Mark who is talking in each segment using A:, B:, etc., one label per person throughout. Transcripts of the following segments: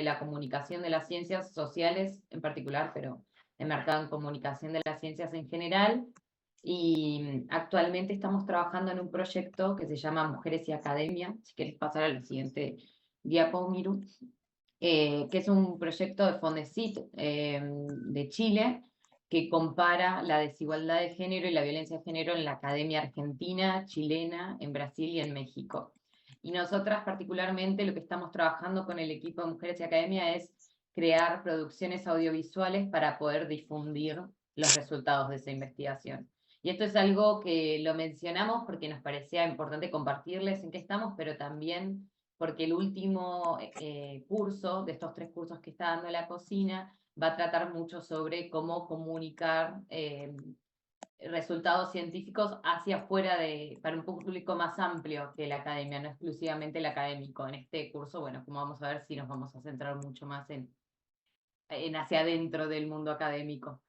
A: la comunicación de las ciencias sociales en particular, pero enmarcado en comunicación de las ciencias en general. Y actualmente estamos trabajando en un proyecto que se llama Mujeres y Academia. Si querés pasar a la siguiente diapo, Miru. Que es un proyecto de Fondesit de Chile, que compara la desigualdad de género y la violencia de género en la academia argentina, chilena, en Brasil y en México. Y nosotras particularmente lo que estamos trabajando con el equipo de Mujeres y Academia es crear producciones audiovisuales para poder difundir los resultados de esa investigación. Y esto es algo que lo mencionamos porque nos parecía importante compartirles en qué estamos, pero también porque el último curso de estos 3 cursos que está dando la cocina va a tratar mucho sobre cómo comunicar resultados científicos hacia afuera para un público más amplio que la academia, no exclusivamente el académico. En este curso, bueno, como vamos a ver, sí nos vamos a centrar mucho más en hacia adentro del mundo académico.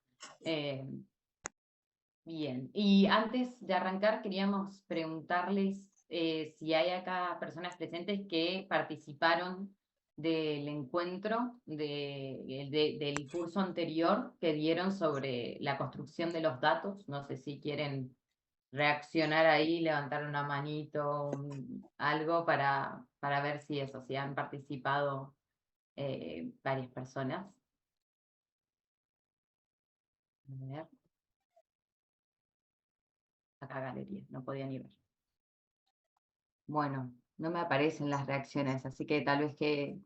A: Bien, y antes de arrancar queríamos preguntarles si hay acá personas presentes que participaron del encuentro del curso anterior que dieron sobre la construcción de los datos. No sé si quieren reaccionar ahí, levantar una manito, algo para ver si eso, si han participado varias personas. A ver. Acá galería, no podía ni ver. Bueno, no me aparecen las reacciones, así que tal vez que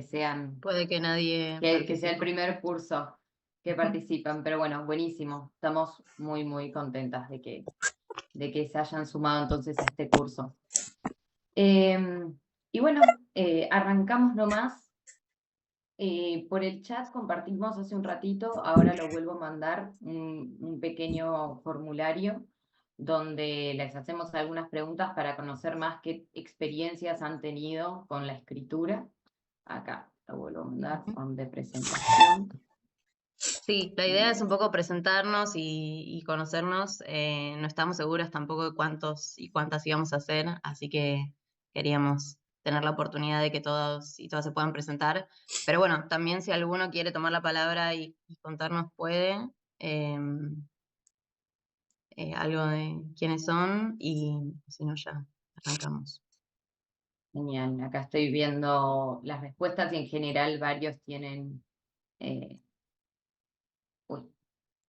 A: sean,
B: Puede que nadie
A: que sea el primer curso que participan, pero bueno, buenísimo. Estamos muy, muy contentas de que se hayan sumado entonces a este curso. Y bueno, arrancamos nomás. Por el chat compartimos hace un ratito, ahora lo vuelvo a mandar, un pequeño formulario donde les hacemos algunas preguntas para conocer más qué experiencias han tenido con la escritura. Acá lo vuelvo a mandar, form de presentación.
B: Sí, la idea es un poco presentarnos y conocernos. No estamos seguras tampoco de cuántos y cuántas íbamos a hacer, así que queríamos tener la oportunidad de que todos y todas se puedan presentar. Pero bueno, también si alguno quiere tomar la palabra y contarnos puede algo de quiénes son y si no ya arrancamos.
A: Genial, acá estoy viendo las respuestas y en general varios tienen...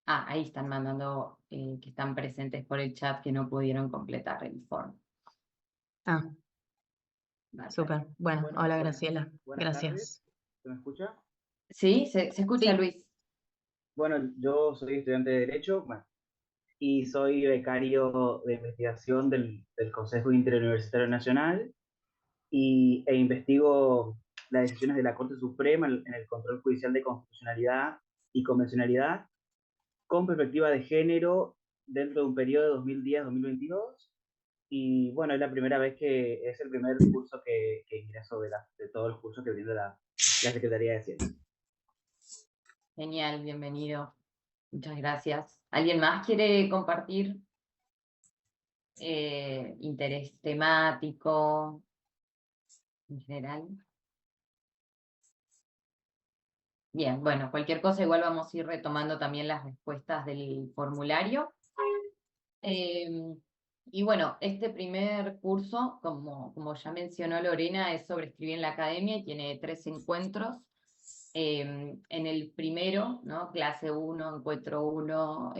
A: ahí están mandando que están presentes por el chat que no pudieron completar el form.
B: Ah,
A: Vale.
B: súper. Bueno, hola Graciela.
C: Buenas
B: Gracias.
C: tardes. ¿Se me escucha?
A: ¿Sí? ¿Se escucha,
B: Sí.
A: Luis?
C: Bueno, yo soy estudiante de Derecho, bueno, y soy becario de investigación del Consejo Interuniversitario Nacional e investigo las decisiones de la Corte Suprema en el control judicial de constitucionalidad y convencionalidad con perspectiva de género dentro de un periodo de 2010-2022. Y bueno, es la primera vez es el primer curso que ingreso de todos los cursos que brinda la Secretaría de Ciencias.
A: Genial, bienvenido. Muchas gracias. ¿Alguien más quiere compartir interés temático en general? Bien, bueno, cualquier cosa igual vamos a ir retomando también las respuestas del formulario. Y bueno, este primer curso, como ya mencionó Lorena, es sobre escribir en la academia y tiene 3 encuentros. En el primero, ¿no? Clase 1, encuentro 1,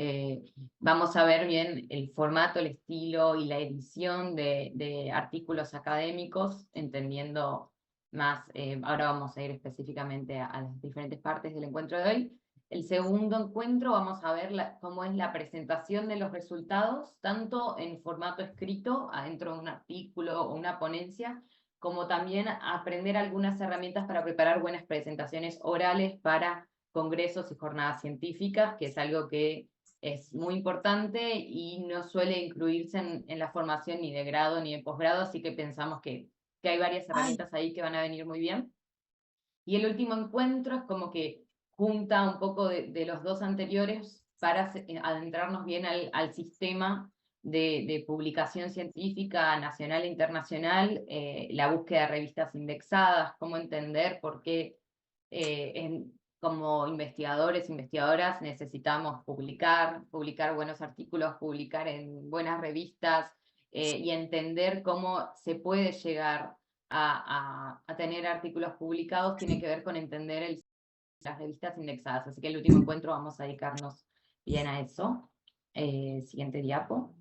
A: vamos a ver bien el formato, el estilo y la edición de artículos académicos, entendiendo más, ahora vamos a ir específicamente a las diferentes partes del encuentro de hoy. El segundo encuentro vamos a ver cómo es la presentación de los resultados, tanto en formato escrito, adentro de un artículo o una ponencia, como también aprender algunas herramientas para preparar buenas presentaciones orales para congresos y jornadas científicas, que es algo que es muy importante y no suele incluirse en la formación ni de grado ni de posgrado, así que pensamos que hay varias herramientas ahí que van a venir muy bien. Y el último encuentro es como que junta un poco de los 2 anteriores para adentrarnos bien al sistema de publicación científica nacional e internacional, la búsqueda de revistas indexadas, cómo entender por qué como investigadores, investigadoras, necesitamos publicar buenos artículos, publicar en buenas revistas, y entender cómo se puede llegar a tener artículos publicados tiene que ver con entender las revistas indexadas. Así que el último encuentro vamos a dedicarnos bien a eso. Siguiente diapo.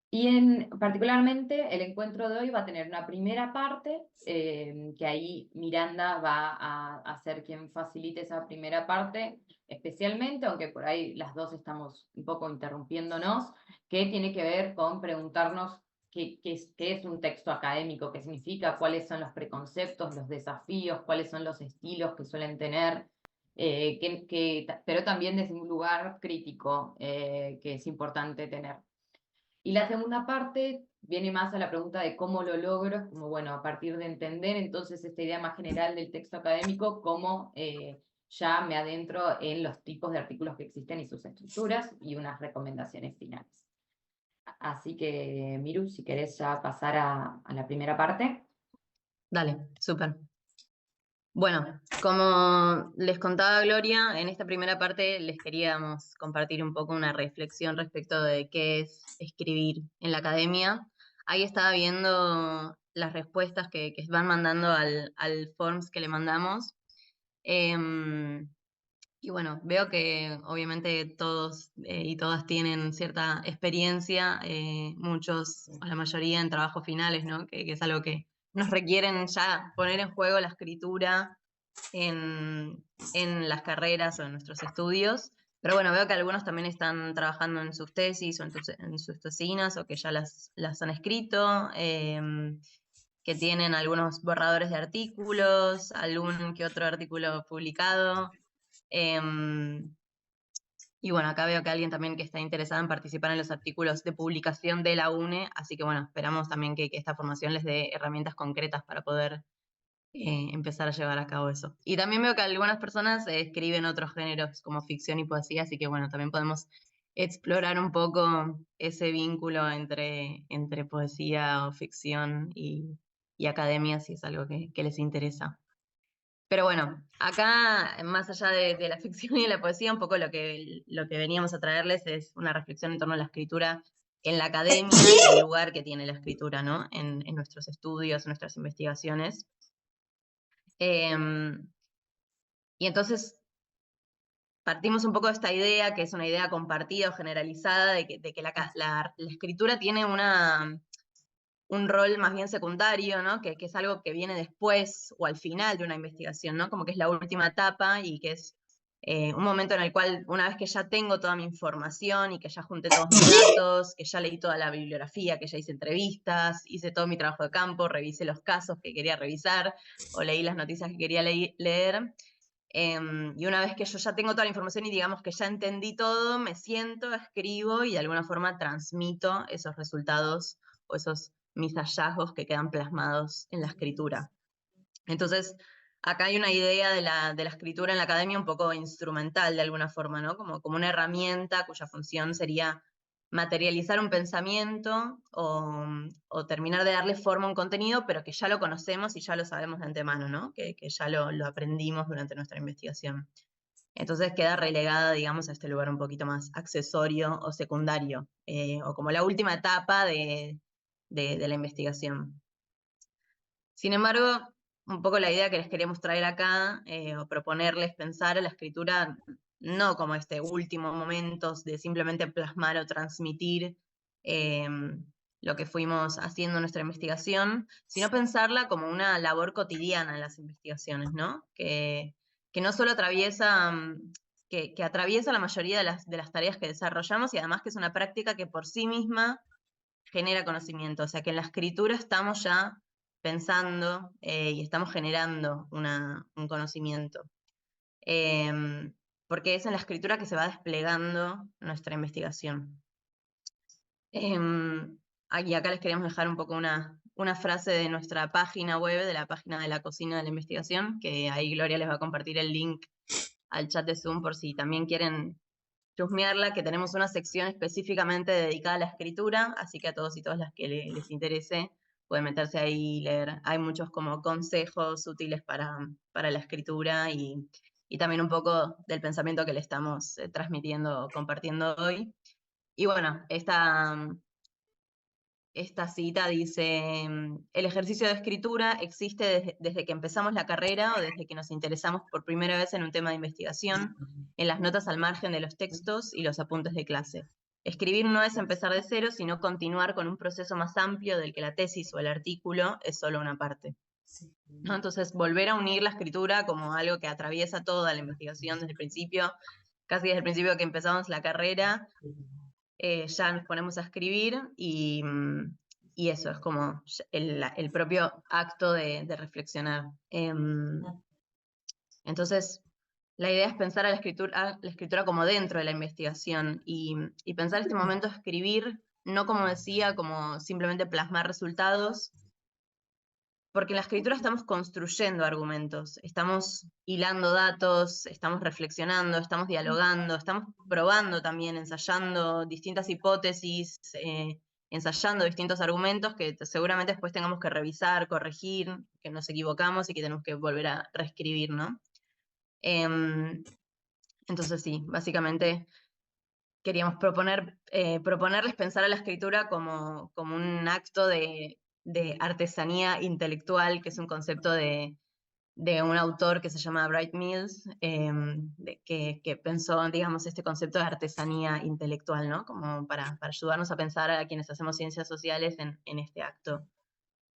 A: Y particularmente el encuentro de hoy va a tener una primera parte, que ahí Miranda va a ser quien facilite esa primera parte, especialmente, aunque por ahí las dos estamos un poco interrumpiéndonos, que tiene que ver con preguntarnos qué es un texto académico, qué significa, cuáles son los preconceptos, los desafíos, cuáles son los estilos que suelen tener, pero también desde un lugar crítico, que es importante tener. Y la segunda parte viene más a la pregunta de cómo lo logro, es como, bueno, a partir de entender entonces esta idea más general del texto académico, cómo ya me adentro en los tipos de artículos que existen y sus estructuras y unas recomendaciones finales. Así que, Miru, si querés ya pasar a la primera parte.
B: Dale, súper. Bueno, como les contaba Gloria, en esta primera parte les queríamos compartir un poco una reflexión respecto de qué es escribir en la academia. Ahí estaba viendo las respuestas que van mandando al forms que le mandamos. Y bueno, veo que obviamente todos y todas tienen cierta experiencia, muchos, o la mayoría en trabajos finales, ¿no? Que es algo que nos requieren ya poner en juego la escritura en las carreras o en nuestros estudios. Pero bueno, veo que algunos también están trabajando en sus tesis o en sus tesinas o que ya las han escrito, que tienen algunos borradores de artículos, algún que otro artículo publicado. Y bueno, acá veo que alguien también que está interesado en participar en los artículos de publicación de la UNE, así que bueno, esperamos también que esta formación les dé herramientas concretas para poder empezar a llevar a cabo eso. Y también veo que algunas personas escriben otros géneros como ficción y poesía, así que bueno, también podemos explorar un poco ese vínculo entre poesía o ficción y academia, si es algo que les interesa. Pero bueno, acá, más allá de la ficción y de la poesía, un poco lo que veníamos a traerles es una reflexión en torno a la escritura en la academia y el lugar que tiene la escritura, ¿no? En nuestros estudios, en nuestras investigaciones. Y entonces partimos un poco de esta idea, que es una idea compartida o generalizada, de que la escritura tiene un rol más bien secundario, ¿no? Que es algo que viene después o al final de una investigación, ¿no? Como que es la última etapa y que es un momento en el cual, una vez que ya tengo toda mi información y que ya junté todos mis datos, que ya leí toda la bibliografía, que ya hice entrevistas, hice todo mi trabajo de campo, revisé los casos que quería revisar o leí las noticias que quería leer, y una vez que yo ya tengo toda la información y digamos que ya entendí todo, me siento, escribo y de alguna forma transmito esos resultados o esos mis hallazgos que quedan plasmados en la escritura. Entonces, acá hay una idea de la escritura en la academia un poco instrumental de alguna forma, ¿no? Como una herramienta cuya función sería materializar un pensamiento o terminar de darle forma a un contenido, pero que ya lo conocemos y ya lo sabemos de antemano, ¿no? Que ya lo aprendimos durante nuestra investigación. Entonces queda relegada, digamos, a este lugar un poquito más accesorio o secundario, o como la última etapa de la investigación. Sin embargo, un poco la idea que les queríamos traer acá, o proponerles pensar a la escritura no como este último momento de simplemente plasmar o transmitir lo que fuimos haciendo en nuestra investigación, sino pensarla como una labor cotidiana en las investigaciones, ¿no? Que no solo atraviesa, que atraviesa la mayoría de las tareas que desarrollamos y además que es una práctica que por sí misma genera conocimiento, o sea que en la escritura estamos ya pensando y estamos generando un conocimiento. Porque es en la escritura que se va desplegando nuestra investigación. Y acá les queríamos dejar un poco una frase de nuestra página web, de la página de la cocina de la investigación, que ahí Gloria les va a compartir el link al chat de Zoom por si también quieren chusmearla, que tenemos una sección específicamente dedicada a la escritura, así que a todos y todas las que les interese pueden meterse ahí y leer. Hay muchos como consejos útiles para la escritura y también un poco del pensamiento que le estamos transmitiendo, compartiendo hoy. Y bueno, esta cita dice, el ejercicio de escritura existe desde que empezamos la carrera o desde que nos interesamos por primera vez en un tema de investigación, en las notas al margen de los textos y los apuntes de clase. Escribir no es empezar de cero, sino continuar con un proceso más amplio del que la tesis o el artículo es solo una parte. ¿No? Entonces, volver a unir la escritura como algo que atraviesa toda la investigación desde el principio, casi desde el principio que empezamos la carrera, ya nos ponemos a escribir y eso es como el propio acto de reflexionar. Entonces, la idea es pensar a la escritura como dentro de la investigación y pensar este momento de escribir, no como decía, como simplemente plasmar resultados, porque en la escritura estamos construyendo argumentos, estamos hilando datos, estamos reflexionando, estamos dialogando, estamos probando también, ensayando distintas hipótesis, ensayando distintos argumentos que seguramente después tengamos que revisar, corregir, que nos equivocamos y que tenemos que volver a reescribir, ¿no? Entonces sí, básicamente queríamos proponerles pensar a la escritura como un acto de artesanía intelectual, que es un concepto de un autor que se llama Bright Mills, que pensó, digamos, este concepto de artesanía intelectual, ¿no? Como para ayudarnos a pensar a quienes hacemos ciencias sociales en este acto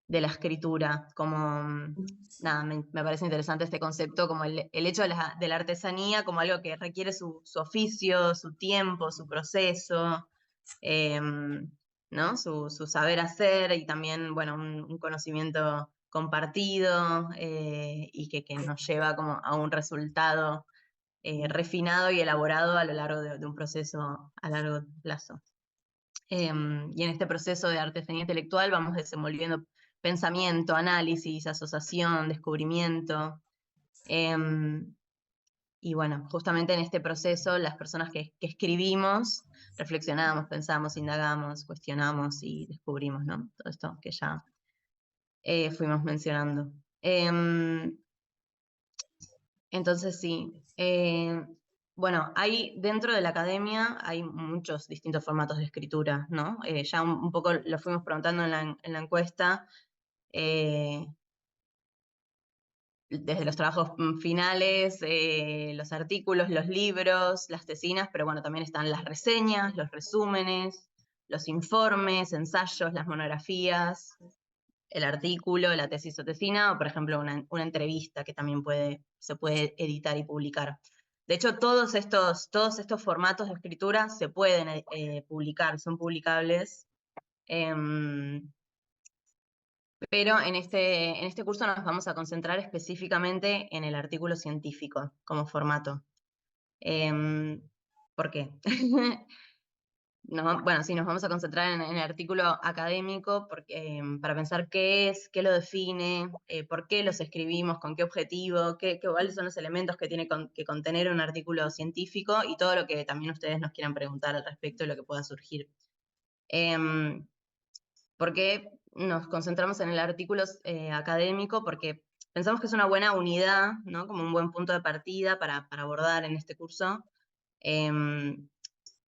B: de la escritura, como, nada, me parece interesante este concepto, como el hecho de la artesanía como algo que requiere su oficio, su tiempo, su proceso, ¿no? Su saber hacer y también, bueno, un conocimiento compartido y que nos lleva como a un resultado refinado y elaborado a lo largo de un proceso a largo plazo. Y en este proceso de artesanía intelectual vamos desenvolviendo pensamiento, análisis, asociación, descubrimiento. Y bueno, justamente en este proceso las personas que escribimos, reflexionamos, pensamos, indagamos, cuestionamos y descubrimos, ¿no? Todo esto que ya fuimos mencionando. Entonces sí, bueno, dentro de la academia hay muchos distintos formatos de escritura, ¿no? Ya un poco lo fuimos preguntando en la encuesta, desde los trabajos finales, los artículos, los libros, las tesinas, pero bueno, también están las reseñas, los resúmenes, los informes, ensayos, las monografías, el artículo, la tesis o tesina, o por ejemplo una entrevista que también se puede editar y publicar. De hecho, todos estos formatos de escritura se pueden publicar, son publicables, pero en este curso nos vamos a concentrar específicamente en el artículo científico como formato. ¿Por qué? Bueno, sí, nos vamos a concentrar en el artículo académico porque, para pensar qué lo define, por qué los escribimos, con qué objetivo, cuáles son los elementos que tiene que contener un artículo científico y todo lo que también ustedes nos quieran preguntar al respecto de lo que pueda surgir. ¿Por qué nos concentramos en el artículo académico? Porque pensamos que es una buena unidad, ¿no? Como un buen punto de partida para abordar en este curso.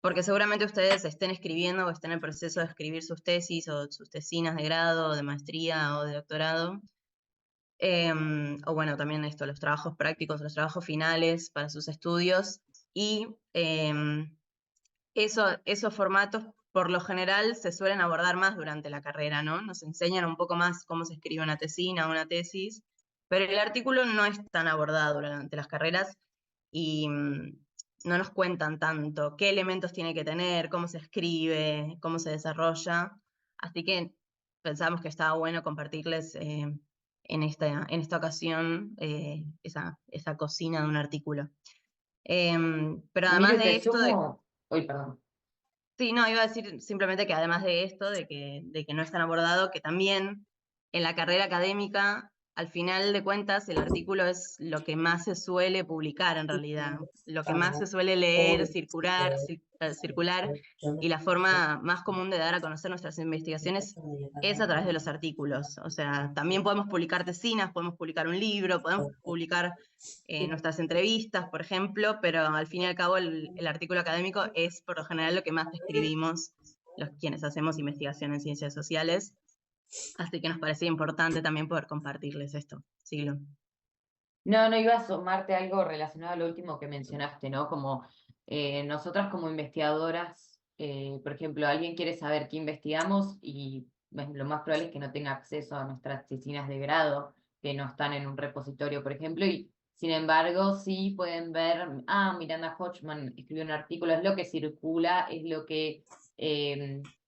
B: Porque seguramente ustedes estén escribiendo o estén en el proceso de escribir sus tesis o sus tesinas de grado, o de maestría o de doctorado. O bueno, también los trabajos prácticos, los trabajos finales para sus estudios. Y esos formatos, por lo general, se suelen abordar más durante la carrera, ¿no? Nos enseñan un poco más cómo se escribe una tesina o una tesis, pero el artículo no es tan abordado durante las carreras y no nos cuentan tanto qué elementos tiene que tener, cómo se escribe, cómo se desarrolla. Así que pensamos que estaba bueno compartirles en esta ocasión esa cocina de un artículo. Pero además de esto...
A: Uy, perdón.
B: Sí, no, iba a decir simplemente que además de esto, de que no es tan abordado, que también en la carrera académica al final de cuentas el artículo es lo que más se suele publicar en realidad, lo que más se suele leer, circular, y la forma más común de dar a conocer nuestras investigaciones es a través de los artículos. O sea, también podemos publicar tesinas, podemos publicar un libro, podemos publicar nuestras entrevistas, por ejemplo, pero al fin y al cabo el artículo académico es por lo general lo que más escribimos los quienes hacemos investigación en ciencias sociales. Así que nos parecía importante también poder compartirles esto. Siglo.
A: No, iba a sumarte algo relacionado a lo último que mencionaste, ¿no? Como nosotras como investigadoras, por ejemplo, alguien quiere saber qué investigamos y lo más probable es que no tenga acceso a nuestras tesinas de grado, que no están en un repositorio, por ejemplo, y sin embargo sí pueden ver, Miranda Hodgman escribió un artículo, es lo que circula, es lo que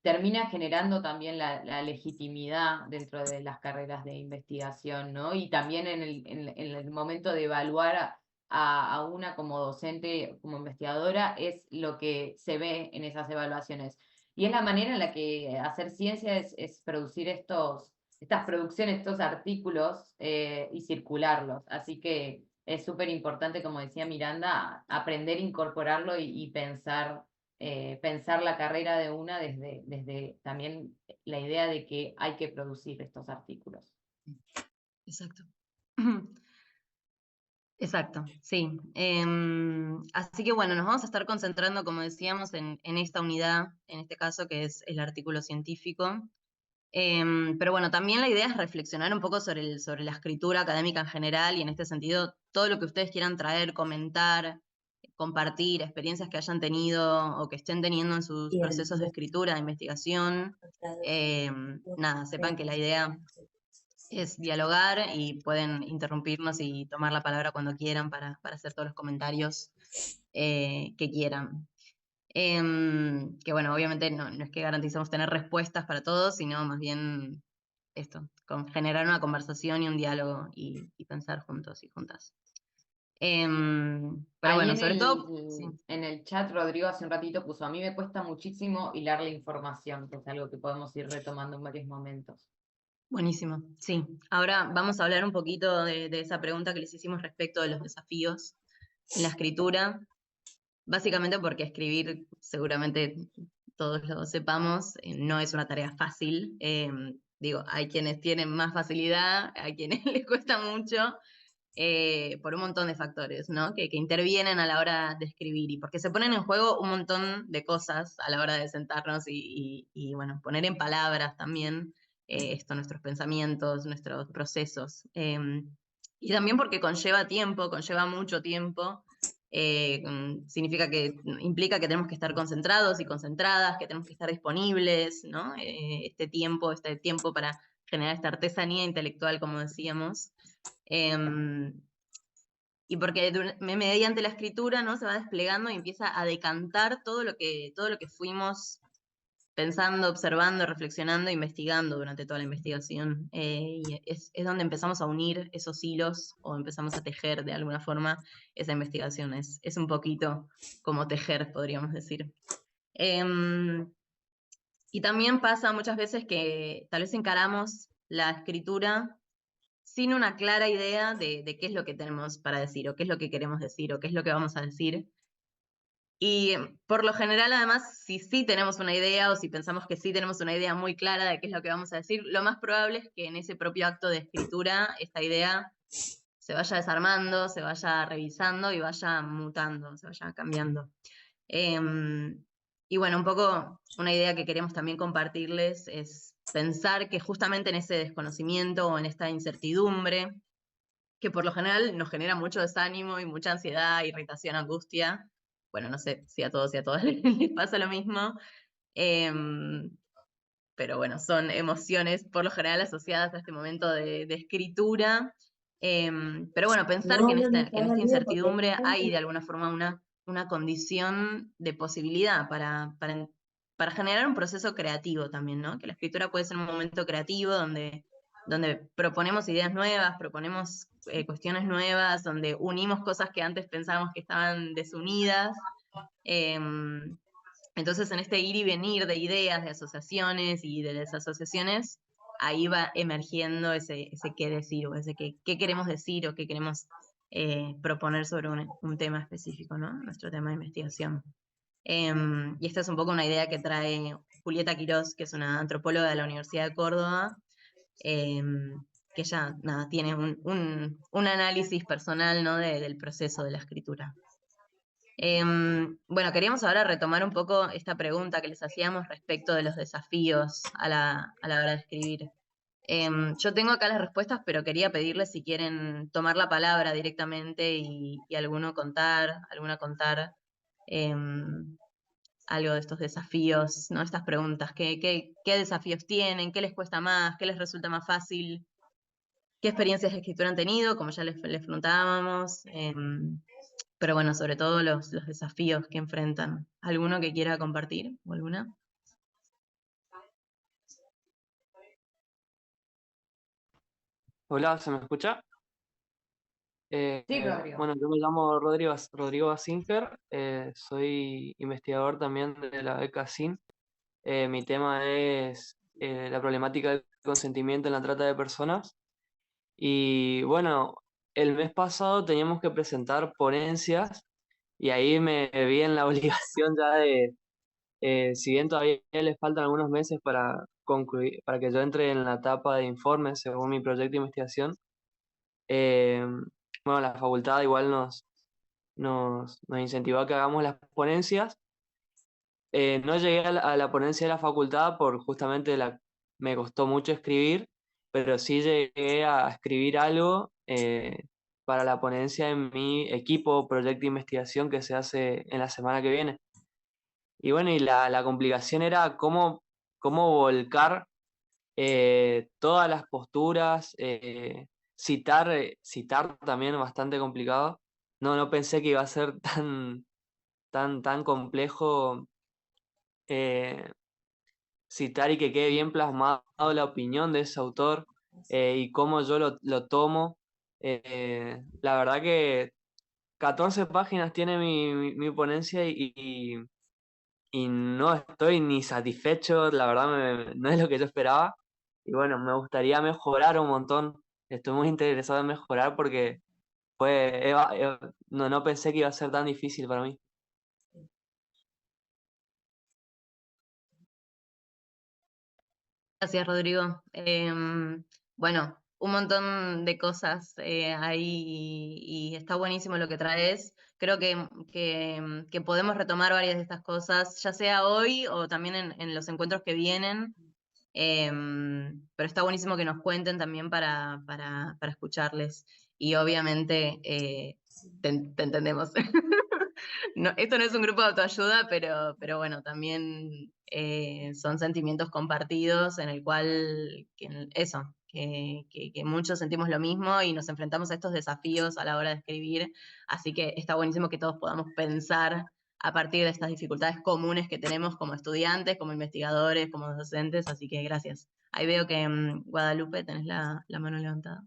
A: termina generando también la legitimidad dentro de las carreras de investigación, ¿no? Y también en el momento de evaluar a una como docente, como investigadora, es lo que se ve en esas evaluaciones. Y es la manera en la que hacer ciencia es producir estas producciones, estos artículos y circularlos. Así que es súper importante, como decía Miranda, aprender a incorporarlo y pensar la carrera de una desde también la idea de que hay que producir estos artículos.
B: Exacto. Exacto, sí. Así que bueno, nos vamos a estar concentrando, como decíamos, en esta unidad, en este caso, que es el artículo científico. Pero bueno, también la idea es reflexionar un poco sobre la escritura académica en general, y en este sentido, todo lo que ustedes quieran traer, comentar, compartir, experiencias que hayan tenido o que estén teniendo en sus procesos de escritura, de investigación. Nada, sepan que la idea es dialogar y pueden interrumpirnos y tomar la palabra cuando quieran para hacer todos los comentarios que quieran. Que bueno, obviamente no es que garantizamos tener respuestas para todos, sino más bien esto, generar una conversación y un diálogo y pensar juntos y juntas. Pero
A: Ahí
B: bueno, sobre todo... Sí.
A: en el chat Rodrigo hace un ratito puso, a mí me cuesta muchísimo hilar la información, que es algo que podemos ir retomando en varios momentos.
B: Buenísimo, sí. Ahora vamos a hablar un poquito de esa pregunta que les hicimos respecto de los desafíos en la escritura. Básicamente porque escribir, seguramente todos lo sepamos, no es una tarea fácil. Digo, hay quienes tienen más facilidad, hay quienes les cuesta mucho, por un montón de factores, ¿no? Que intervienen a la hora de escribir y porque se ponen en juego un montón de cosas a la hora de sentarnos y bueno, poner en palabras también nuestros pensamientos, nuestros procesos. Y también porque conlleva tiempo, conlleva mucho tiempo. Significa que implica que tenemos que estar concentrados y concentradas, que tenemos que estar disponibles, ¿no? Este tiempo para generar esta artesanía intelectual, como decíamos. Y porque mediante la escritura, ¿no? Se va desplegando y empieza a decantar todo lo que fuimos pensando, observando, reflexionando, investigando durante toda la investigación. Y es donde empezamos a unir esos hilos o empezamos a tejer de alguna forma esa investigación. Es un poquito como tejer, podríamos decir. Y también pasa muchas veces que tal vez encaramos la escritura sin una clara idea de qué es lo que tenemos para decir, o qué es lo que queremos decir, o qué es lo que vamos a decir. Y por lo general, además, si sí tenemos una idea, o si pensamos que sí tenemos una idea muy clara de qué es lo que vamos a decir, lo más probable es que en ese propio acto de escritura, esta idea se vaya desarmando, se vaya revisando y vaya mutando, se vaya cambiando. Y bueno, un poco una idea que queremos también compartirles es pensar que justamente en ese desconocimiento o en esta incertidumbre, que por lo general nos genera mucho desánimo y mucha ansiedad, irritación, angustia. Bueno, no sé si a todos y a todas les pasa lo mismo, pero bueno, son emociones por lo general asociadas a este momento de escritura. Pero bueno, pensar que en esta incertidumbre hay de alguna forma una condición de posibilidad para generar un proceso creativo también, ¿no? Que la escritura puede ser un momento creativo donde proponemos ideas nuevas, proponemos cuestiones nuevas, donde unimos cosas que antes pensábamos que estaban desunidas. Entonces, en este ir y venir de ideas, de asociaciones y de desasociaciones, ahí va emergiendo ese qué decir, o ese qué queremos decir, o qué queremos proponer sobre un tema específico, ¿no? Nuestro tema de investigación. Y esta es un poco una idea que trae Julieta Quirós, que es una antropóloga de la Universidad de Córdoba, que ella nada, tiene un análisis personal, ¿no? del proceso de la escritura. Bueno, queríamos ahora retomar un poco esta pregunta que les hacíamos respecto de los desafíos a la hora de escribir. Yo tengo acá las respuestas, pero quería pedirles si quieren tomar la palabra directamente y alguna contar algo de estos desafíos, ¿no? Estas preguntas, ¿qué desafíos tienen? ¿Qué les cuesta más? ¿Qué les resulta más fácil? ¿Qué experiencias de escritura han tenido? Como ya les preguntábamos. Pero bueno, sobre todo los desafíos que enfrentan. ¿Alguno que quiera compartir? ¿O alguna?
D: Hola, ¿se me escucha?
A: Sí, Rodrigo.
D: Bueno, yo me llamo Rodrigo Basinker, soy investigador también de la beca SIN. Mi tema es la problemática del consentimiento en la trata de personas. Y bueno, el mes pasado teníamos que presentar ponencias y ahí me vi en la obligación ya de, si bien todavía les faltan algunos meses para concluir, para que yo entre en la etapa de informes según mi proyecto de investigación. Eh, bueno, la facultad igual nos incentivó a que hagamos las ponencias. No llegué a la ponencia de la facultad por justamente me costó mucho escribir, pero sí llegué a escribir algo para la ponencia en mi equipo, proyecto de investigación que se hace en la semana que viene. Y bueno, y la complicación era cómo volcar todas las posturas, citar también bastante complicado. No pensé que iba a ser tan complejo eh, citar y que quede bien plasmado la opinión de ese autor y cómo yo lo tomo. La verdad que 14 páginas tiene mi ponencia y no estoy ni satisfecho, la verdad no es lo que yo esperaba. Y bueno, me gustaría mejorar un montón. Estoy muy interesado en mejorar porque no pensé que iba a ser tan difícil para mí.
B: Gracias, Rodrigo. Bueno, un montón de cosas ahí y está buenísimo lo que traes. Creo que podemos retomar varias de estas cosas, ya sea hoy o también en los encuentros que vienen. Pero está buenísimo que nos cuenten también para escucharles. Y obviamente te entendemos. No, esto no es un grupo de autoayuda, pero bueno, también son sentimientos compartidos en el cual que muchos sentimos lo mismo y nos enfrentamos a estos desafíos a la hora de escribir. Así que está buenísimo que todos podamos pensar a partir de estas dificultades comunes que tenemos como estudiantes, como investigadores, como docentes. Así que gracias. Ahí veo que Guadalupe tenés la mano levantada.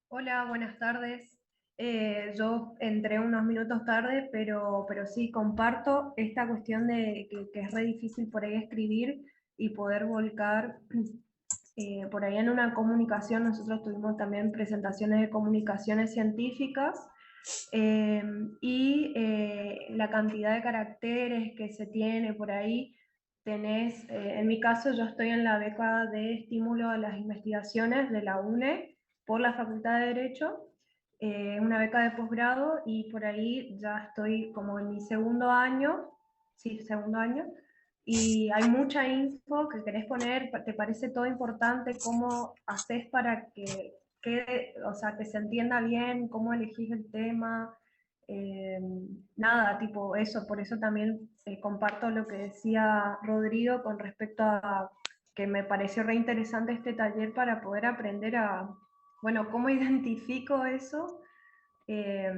E: Hola, buenas tardes. Yo entré unos minutos tarde, pero sí comparto esta cuestión de que es re difícil por ahí escribir y poder volcar. Por ahí en una comunicación, nosotros tuvimos también presentaciones de comunicaciones científicas y la cantidad de caracteres que se tiene por ahí. En mi caso, yo estoy en la beca de estímulo a las investigaciones de la UNE por la Facultad de Derecho, una beca de posgrado, y por ahí ya estoy como en mi segundo año, sí, segundo año, y hay mucha info que querés poner, te parece todo importante, cómo haces para o sea, que se entienda bien, cómo elegís el tema, nada, tipo eso, por eso también comparto lo que decía Rodrigo con respecto a que me pareció re interesante este taller para poder aprender bueno, cómo identifico eso eh,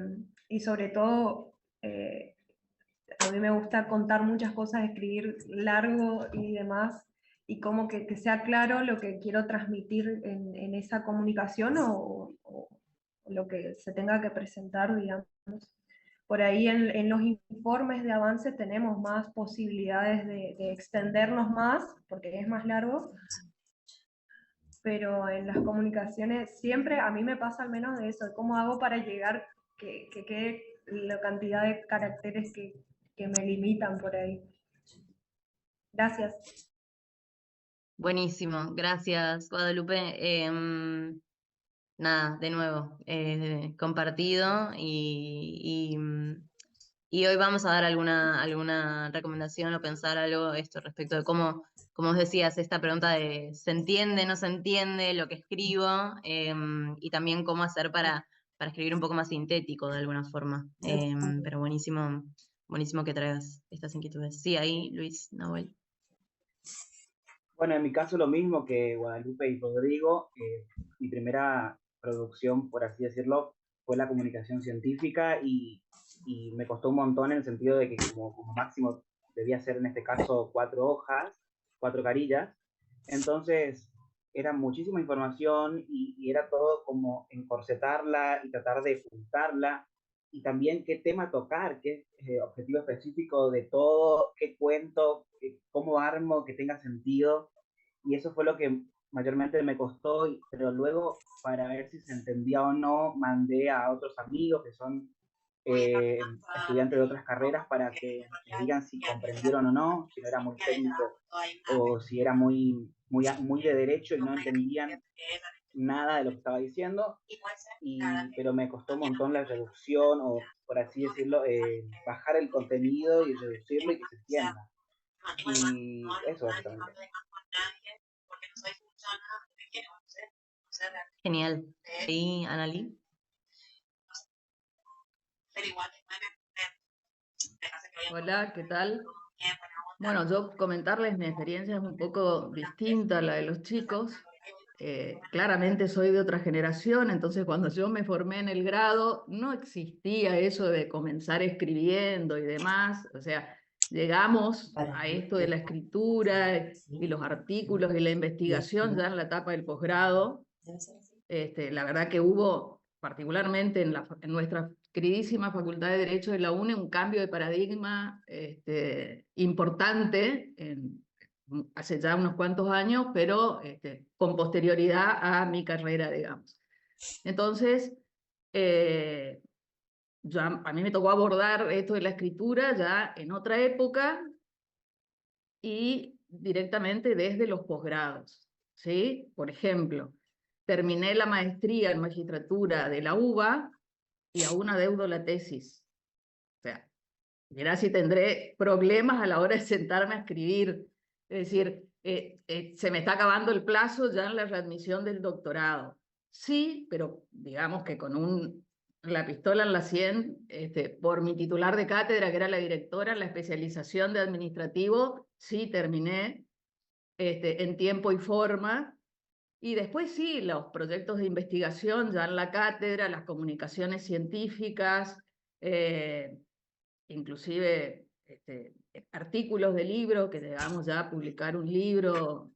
E: y sobre todo a mí me gusta contar muchas cosas, escribir largo y demás, y como que sea claro lo que quiero transmitir en esa comunicación o lo que se tenga que presentar, digamos. Por ahí en los informes de avance tenemos más posibilidades de extendernos más, porque es más largo, pero en las comunicaciones siempre, a mí me pasa al menos de eso, de cómo hago para llegar, que quede la cantidad de caracteres que me limitan por ahí. Gracias.
B: Buenísimo, gracias Guadalupe. Nada, de nuevo, compartido y hoy vamos a dar alguna recomendación o pensar algo esto respecto de cómo, como os decías, esta pregunta de ¿se entiende, no se entiende lo que escribo? Y también cómo hacer para escribir un poco más sintético de alguna forma. Pero buenísimo, buenísimo que traigas estas inquietudes. Sí, ahí Luis, Nahuel.
C: Bueno, en mi caso lo mismo que Guadalupe y Rodrigo. Mi primera producción, por así decirlo, fue la comunicación científica y me costó un montón en el sentido de que como máximo debía ser en este caso 4 hojas, 4 carillas. Entonces era muchísima información y era todo como encorsetarla y tratar de juntarla y también qué tema tocar, qué objetivo específico de todo, qué cuento, cómo armo, que tenga sentido. Y eso fue lo que mayormente me costó, pero luego para ver si se entendía o no, mandé a otros amigos que son estudiantes de otras carreras para que me digan si comprendieron o no, si no era muy técnico o si era muy de derecho y no entendían nada de lo que estaba diciendo, pero me costó un montón la reducción o, por así decirlo, bajar el contenido y reducirlo y que se entienda. Y eso básicamente.
B: Genial. ¿Y Analí?
F: Hola, ¿qué tal? Bueno, yo comentarles mi experiencia es un poco distinta a la de los chicos. Claramente soy de otra generación, entonces cuando yo me formé en el grado no existía eso de comenzar escribiendo y demás. O sea, llegamos a esto de la escritura y los artículos y la investigación ya en la etapa del posgrado. La verdad que hubo, particularmente en nuestra queridísima Facultad de Derecho de la UNE, un cambio de paradigma importante hace ya unos cuantos años, pero con posterioridad a mi carrera, digamos. Entonces, a mí me tocó abordar esto de la escritura ya en otra época y directamente desde los posgrados, ¿sí? Por ejemplo, terminé la maestría en magistratura de la UBA y aún adeudo la tesis. O sea, mirá si tendré problemas a la hora de sentarme a escribir. Es decir, se me está acabando el plazo ya en la readmisión del doctorado. Sí, pero digamos que con la pistola en la 100, por mi titular de cátedra, que era la directora en la especialización de administrativo, sí terminé en tiempo y forma. Y después sí, los proyectos de investigación ya en la cátedra, las comunicaciones científicas, inclusive artículos de libro, que llegamos ya a publicar un libro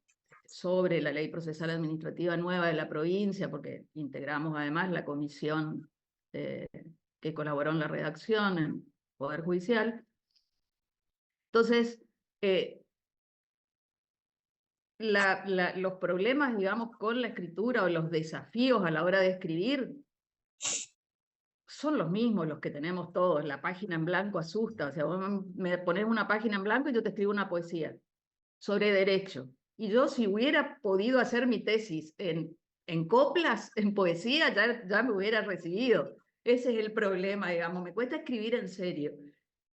F: sobre la ley procesal administrativa nueva de la provincia, porque integramos además la comisión que colaboró en la redacción en Poder Judicial. Entonces, los problemas, digamos, con la escritura o los desafíos a la hora de escribir son los mismos los que tenemos todos. La página en blanco asusta. O sea, vos me pones una página en blanco y yo te escribo una poesía sobre derecho. Y yo, si hubiera podido hacer mi tesis en coplas, en poesía, ya me hubiera recibido. Ese es el problema, digamos. Me cuesta escribir en serio.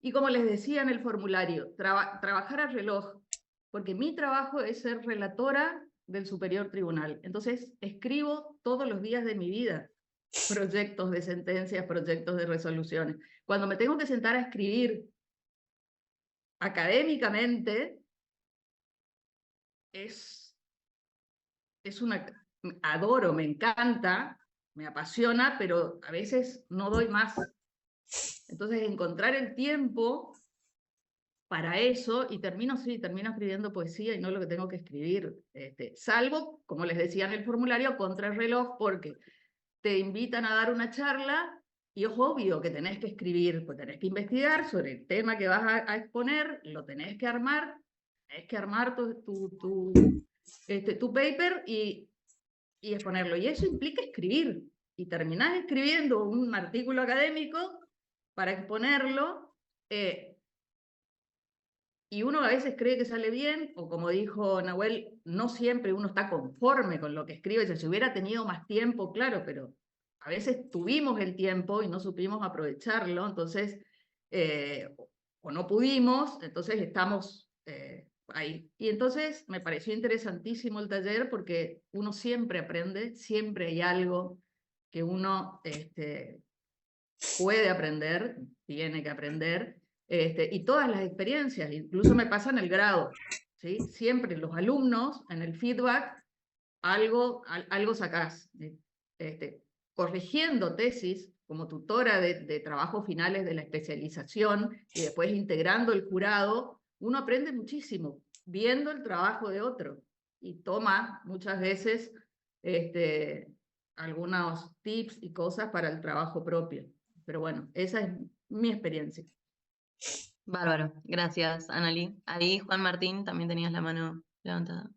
F: Y como les decía en el formulario, trabajar al reloj, porque mi trabajo es ser relatora del Superior Tribunal. Entonces, escribo todos los días de mi vida proyectos de sentencias, proyectos de resoluciones. Cuando me tengo que sentar a escribir académicamente, adoro, me encanta, me apasiona, pero a veces no doy más. Entonces, encontrar el tiempo para eso, y termino escribiendo poesía y no lo que tengo que escribir, salvo, como les decía en el formulario, contrarreloj, porque te invitan a dar una charla y es obvio que tenés que escribir, pues tenés que investigar sobre el tema que vas a exponer, lo tenés que armar tu paper y y exponerlo. Y eso implica escribir. Y terminás escribiendo un artículo académico para exponerlo, y uno a veces cree que sale bien, o como dijo Nahuel, no siempre uno está conforme con lo que escribe. Si hubiera tenido más tiempo, claro, pero a veces tuvimos el tiempo y no supimos aprovecharlo, entonces, o no pudimos, entonces estamos ahí. Y entonces me pareció interesantísimo el taller porque uno siempre aprende, siempre hay algo que uno puede aprender, tiene que aprender, y todas las experiencias, incluso me pasa en el grado, ¿sí? Siempre los alumnos, en el feedback, algo sacás. Corrigiendo tesis, como tutora de trabajos finales de la especialización, y después integrando el jurado, uno aprende muchísimo, viendo el trabajo de otro, y toma muchas veces algunos tips y cosas para el trabajo propio. Pero bueno, esa es mi experiencia.
B: Bárbaro, gracias, Analí. Ahí, Juan Martín, también tenías la mano levantada.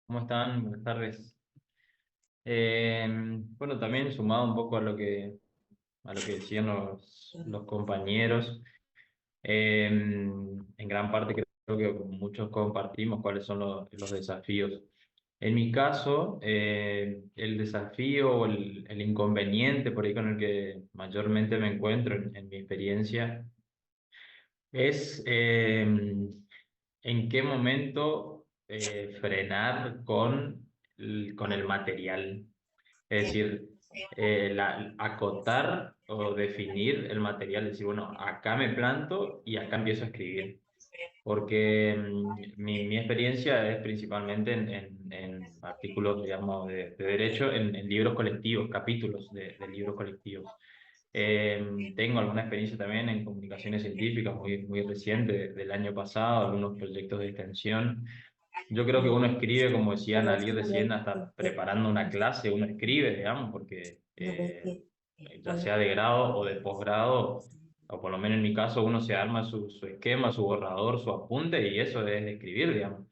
G: ¿Cómo están? Buenas tardes. Bueno, también sumado un poco a lo que decían los compañeros, en gran parte creo que muchos compartimos cuáles son los desafíos. En mi caso, el desafío o el inconveniente por ahí con el que mayormente me encuentro en mi experiencia es en qué momento frenar con el material. Es decir, acotar o definir el material, decir, bueno, acá me planto y acá empiezo a escribir. Porque mi experiencia es principalmente en artículos, digamos, de derecho, en libros colectivos, capítulos de libros colectivos. Tengo alguna experiencia también en comunicaciones científicas muy reciente, del año pasado, algunos proyectos de extensión. Yo creo que uno escribe, como decía Analí recién, hasta preparando una clase, uno escribe, digamos, porque ya sea de grado o de posgrado, o por lo menos en mi caso, uno se arma su esquema, su borrador, su apunte, y eso es escribir, digamos.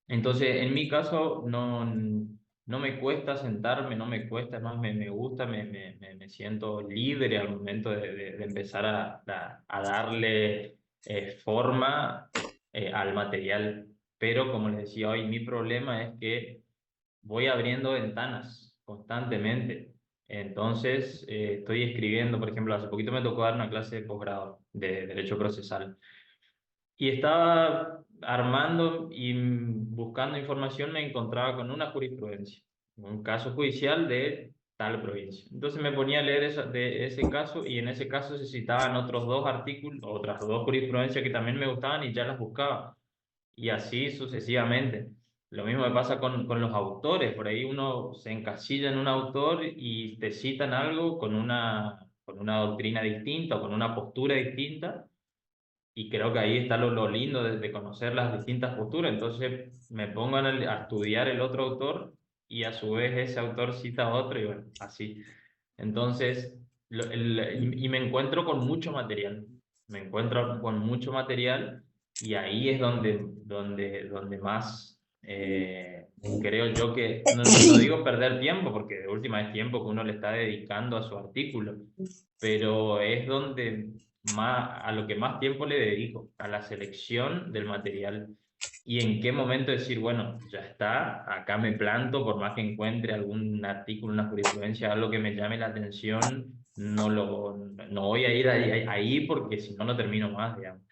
G: Entonces, en mi caso, no me cuesta sentarme, no me cuesta, es más, me gusta, me siento libre al momento de empezar a darle forma al material. Pero como les decía hoy, mi problema es que voy abriendo ventanas constantemente. Entonces, estoy escribiendo, por ejemplo, hace poquito me tocó dar una clase de posgrado de Derecho Procesal. Y estaba armando y buscando información, me encontraba con una jurisprudencia, un caso judicial de tal provincia. Entonces me ponía a leer de ese caso, y en ese caso se citaban otros dos artículos, otras dos jurisprudencias que también me gustaban, y ya las buscaba. Y así sucesivamente. Lo mismo me pasa con los autores. Por ahí uno se encasilla en un autor y te citan algo con una doctrina distinta o con una postura distinta. Y creo que ahí está lo lindo de conocer las distintas posturas. Entonces me pongo a estudiar el otro autor, y a su vez ese autor cita a otro, y bueno, así. Entonces, y me encuentro con mucho material. Me encuentro con mucho material, y ahí es donde más creo yo que, no digo perder tiempo, porque de última es tiempo que uno le está dedicando a su artículo, pero es donde a lo que más tiempo le dedico, a la selección del material. Y en qué momento decir, bueno, ya está, acá me planto, por más que encuentre algún artículo, una jurisprudencia, algo que me llame la atención, no voy a ir ahí porque si no, no termino más, digamos.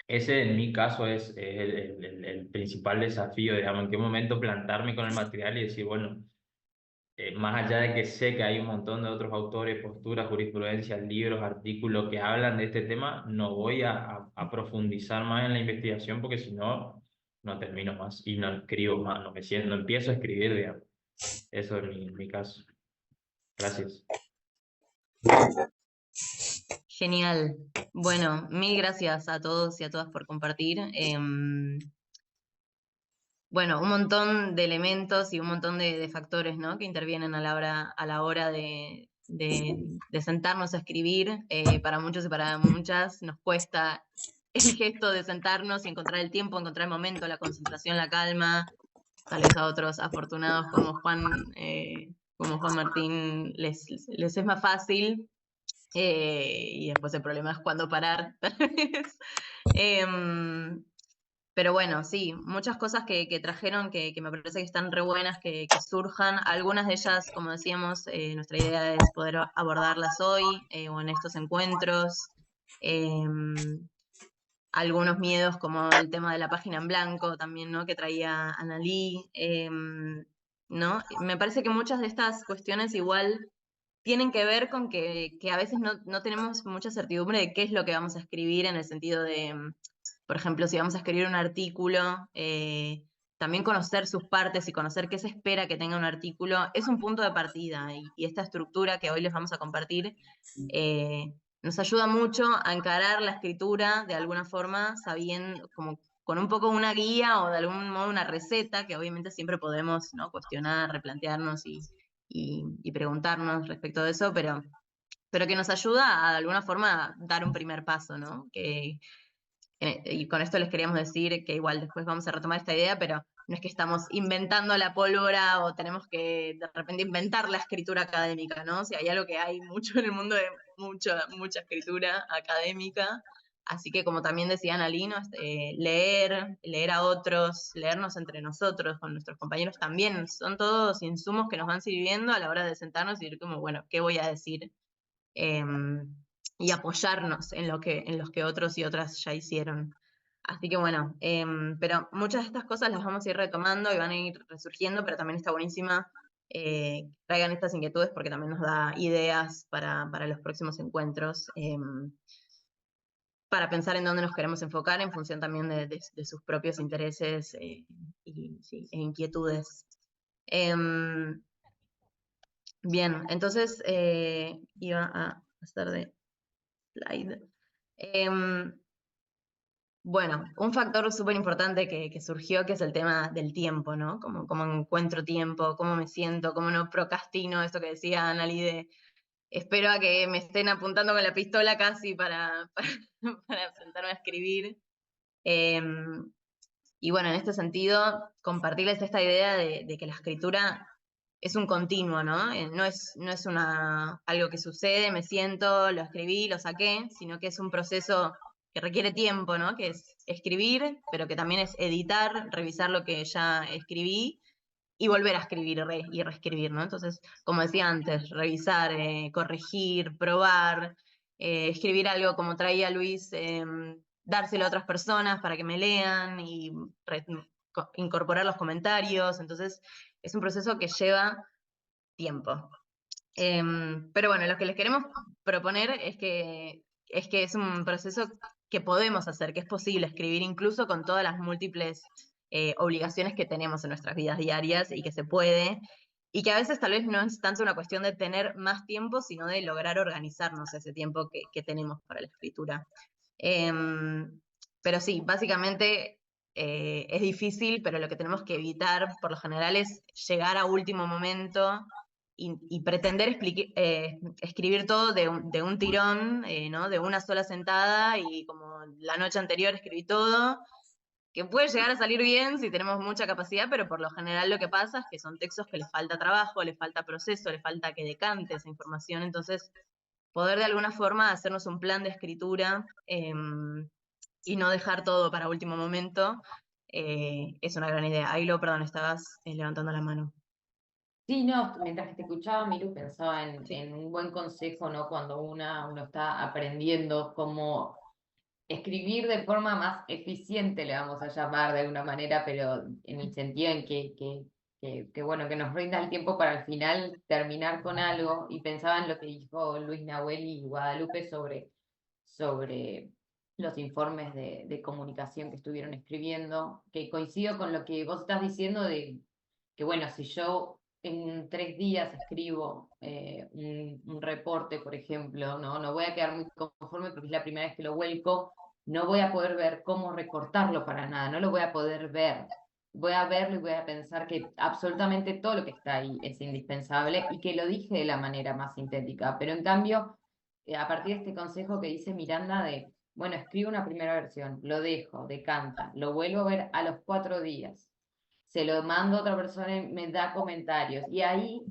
G: Ese en mi caso es el principal desafío, digamos, en qué momento plantarme con el material y decir, bueno, más allá de que sé que hay un montón de otros autores, posturas, jurisprudencias, libros, artículos que hablan de este tema, no voy a profundizar más en la investigación, porque si no, no termino más y no escribo más, no empiezo a escribir, digamos. Eso es mi caso. Gracias.
B: Genial. Bueno, mil gracias a todos y a todas por compartir. Bueno, un montón de elementos y un montón de factores, ¿no?, que intervienen a la hora de sentarnos a escribir. Para muchos y para muchas nos cuesta el gesto de sentarnos y encontrar el tiempo, encontrar el momento, la concentración, la calma. Tal vez a otros afortunados como Juan Martín les es más fácil. Y después el problema es cuándo parar, tal vez. Pero bueno, sí, muchas cosas que trajeron que me parece que están re buenas que surjan. Algunas de ellas, como decíamos, nuestra idea es poder abordarlas hoy o en estos encuentros. Algunos miedos como el tema de la página en blanco también, ¿no? Que traía Annalí, ¿no? Me parece que muchas de estas cuestiones igual tienen que ver con que a veces no tenemos mucha certidumbre de qué es lo que vamos a escribir en el sentido de, por ejemplo, si vamos a escribir un artículo, también conocer sus partes y conocer qué se espera que tenga un artículo es un punto de partida y esta estructura que hoy les vamos a compartir nos ayuda mucho a encarar la escritura de alguna forma, sabiendo, como con un poco una guía o de algún modo una receta que obviamente siempre podemos, ¿no? Cuestionar, replantearnos y preguntarnos respecto de eso, pero que nos ayuda a de alguna forma dar un primer paso, ¿no? Y con esto les queríamos decir que igual después vamos a retomar esta idea, pero no es que estamos inventando la pólvora o tenemos que de repente inventar la escritura académica, ¿no? O sea, hay algo que hay mucho en el mundo de mucha escritura académica, así que como también decía Annalí, ¿no? Leer a otros, leernos entre nosotros, con nuestros compañeros también, son todos insumos que nos van sirviendo a la hora de sentarnos y decir como, bueno, ¿qué voy a decir? Y apoyarnos en los que otros y otras ya hicieron. Así que bueno, pero muchas de estas cosas las vamos a ir retomando y van a ir resurgiendo, pero también está buenísima traigan estas inquietudes porque también nos da ideas para los próximos encuentros, para pensar en dónde nos queremos enfocar en función también de sus propios intereses sí, e inquietudes. Bien, entonces iba a pasar de slide. Bueno, un factor súper importante que surgió, que es el tema del tiempo, ¿no? Cómo encuentro tiempo, cómo me siento, cómo no procrastino, esto que decía Annalí de espero a que me estén apuntando con la pistola casi para sentarme a escribir. Y bueno, en este sentido, compartirles esta idea de que la escritura es un continuo, ¿no? No es algo que sucede, me siento, lo escribí, lo saqué, sino que es un proceso que requiere tiempo, ¿no? Que es escribir, pero que también es editar, revisar lo que ya escribí y volver a escribir y reescribir, ¿no? Entonces, como decía antes, revisar, corregir, probar, escribir algo como traía Luis, dárselo a otras personas para que me lean y incorporar los comentarios. Entonces, es un proceso que lleva tiempo. Pero bueno, lo que les queremos proponer es que es un proceso que podemos hacer, que es posible escribir incluso con todas las múltiples obligaciones que tenemos en nuestras vidas diarias y que se puede, y que a veces tal vez no es tanto una cuestión de tener más tiempo, sino de lograr organizarnos ese tiempo que tenemos para la escritura. Pero sí, básicamente es difícil, pero lo que tenemos que evitar por lo general es llegar a último momento y pretender escribir todo de un tirón, ¿no? De una sola sentada y como la noche anterior escribí todo, que puede llegar a salir bien si tenemos mucha capacidad, pero por lo general lo que pasa es que son textos que les falta trabajo, les falta proceso, les falta que decante esa información, entonces poder de alguna forma hacernos un plan de escritura y no dejar todo para último momento es una gran idea. Ailo, perdón, estabas levantando la mano.
A: Sí, no, mientras que te escuchaba, Miru, pensaba
B: Sí.
A: en un buen consejo, ¿no? Cuando uno está aprendiendo cómo escribir de forma más eficiente, le vamos a llamar de alguna manera, pero en el sentido en que bueno, que nos rinda el tiempo para al final terminar con algo, y pensaba en lo que dijo Luis Nahuel y Guadalupe sobre los informes de comunicación que estuvieron escribiendo, que coincido con lo que vos estás diciendo de que bueno, si yo en 3 días escribo un reporte, por ejemplo, no voy a quedar muy conforme porque es la primera vez que lo vuelco, no voy a poder ver cómo recortarlo para nada, no lo voy a poder ver. Voy a verlo y voy a pensar que absolutamente todo lo que está ahí es indispensable y que lo dije de la manera más sintética. Pero en cambio, a partir de este consejo que dice Miranda Bueno, escribo una primera versión, lo dejo, decanta, lo vuelvo a ver a los 4 días, se lo mando a otra persona y me da comentarios. Y ahí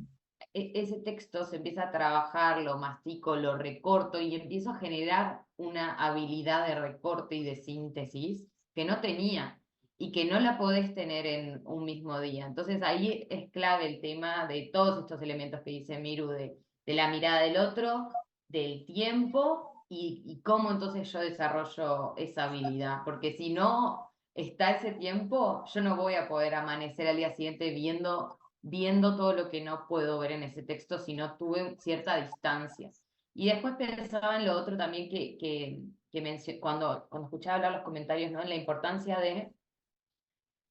A: ese texto se empieza a trabajar, lo mastico, lo recorto y empiezo a generar una habilidad de recorte y de síntesis que no tenía y que no la podés tener en un mismo día. Entonces ahí es clave el tema de todos estos elementos que dice Miru, de la mirada del otro, del tiempo y cómo entonces yo desarrollo esa habilidad. Porque si no está ese tiempo, yo no voy a poder amanecer al día siguiente viendo todo lo que no puedo ver en ese texto si no tuve cierta distancia. Y después pensaba en lo otro también cuando escuchaba hablar los comentarios, ¿no? En la importancia de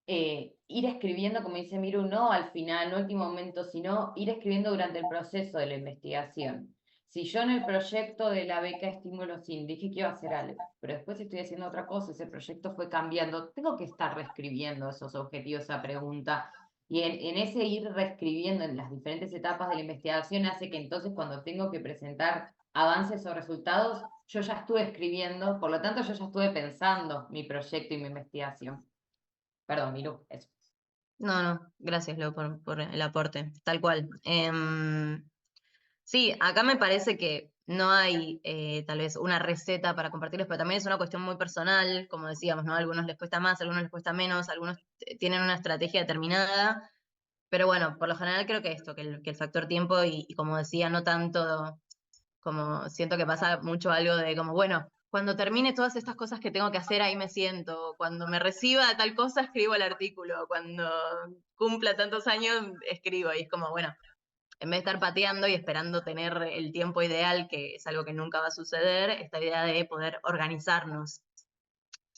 A: ir escribiendo, como dice Miru, no al final, no último momento, sino ir escribiendo durante el proceso de la investigación. Si yo en el proyecto de la beca Estímulo Sin dije que iba a hacer algo, pero después estoy haciendo otra cosa, ese proyecto fue cambiando, tengo que estar reescribiendo esos objetivos, esa pregunta. Y en ese ir reescribiendo en las diferentes etapas de la investigación hace que entonces cuando tengo que presentar avances o resultados, yo ya estuve escribiendo, por lo tanto yo ya estuve pensando mi proyecto y mi investigación. Perdón, Miru, eso.
B: No, gracias, Leo, por el aporte, tal cual. Sí, acá me parece que no hay tal vez una receta para compartirles, pero también es una cuestión muy personal, como decíamos, ¿no? A algunos les cuesta más, a algunos les cuesta menos, algunos tienen una estrategia determinada, pero bueno, por lo general creo que esto, que el factor tiempo y como decía, no tanto, como siento que pasa mucho algo de como, bueno, cuando termine todas estas cosas que tengo que hacer, ahí me siento, cuando me reciba tal cosa, escribo el artículo, cuando cumpla tantos años, escribo, y es como, bueno, en vez de estar pateando y esperando tener el tiempo ideal, que es algo que nunca va a suceder, esta idea de poder organizarnos.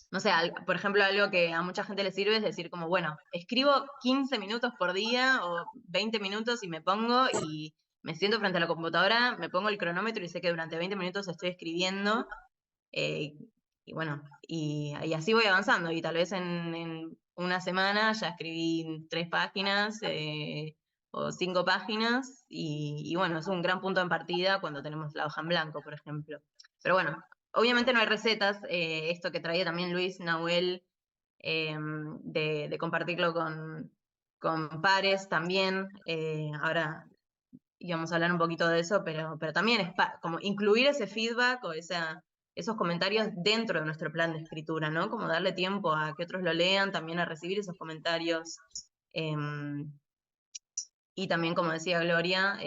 B: No sé, por ejemplo, algo que a mucha gente le sirve es decir como, bueno, escribo 15 minutos por día o 20 minutos y me pongo y me siento frente a la computadora, me pongo el cronómetro y sé que durante 20 minutos estoy escribiendo y bueno, y así voy avanzando y tal vez en una semana ya escribí 3 páginas o 5 páginas y bueno, es un gran punto en partida cuando tenemos la hoja en blanco, por ejemplo. Pero bueno, obviamente no hay recetas, esto que traía también Luis Nahuel, de compartirlo con pares también, ahora íbamos a hablar un poquito de eso, pero también es como incluir ese feedback o esos comentarios dentro de nuestro plan de escritura, ¿no? Como darle tiempo a que otros lo lean, también a recibir esos comentarios. Y también, como decía Gloria,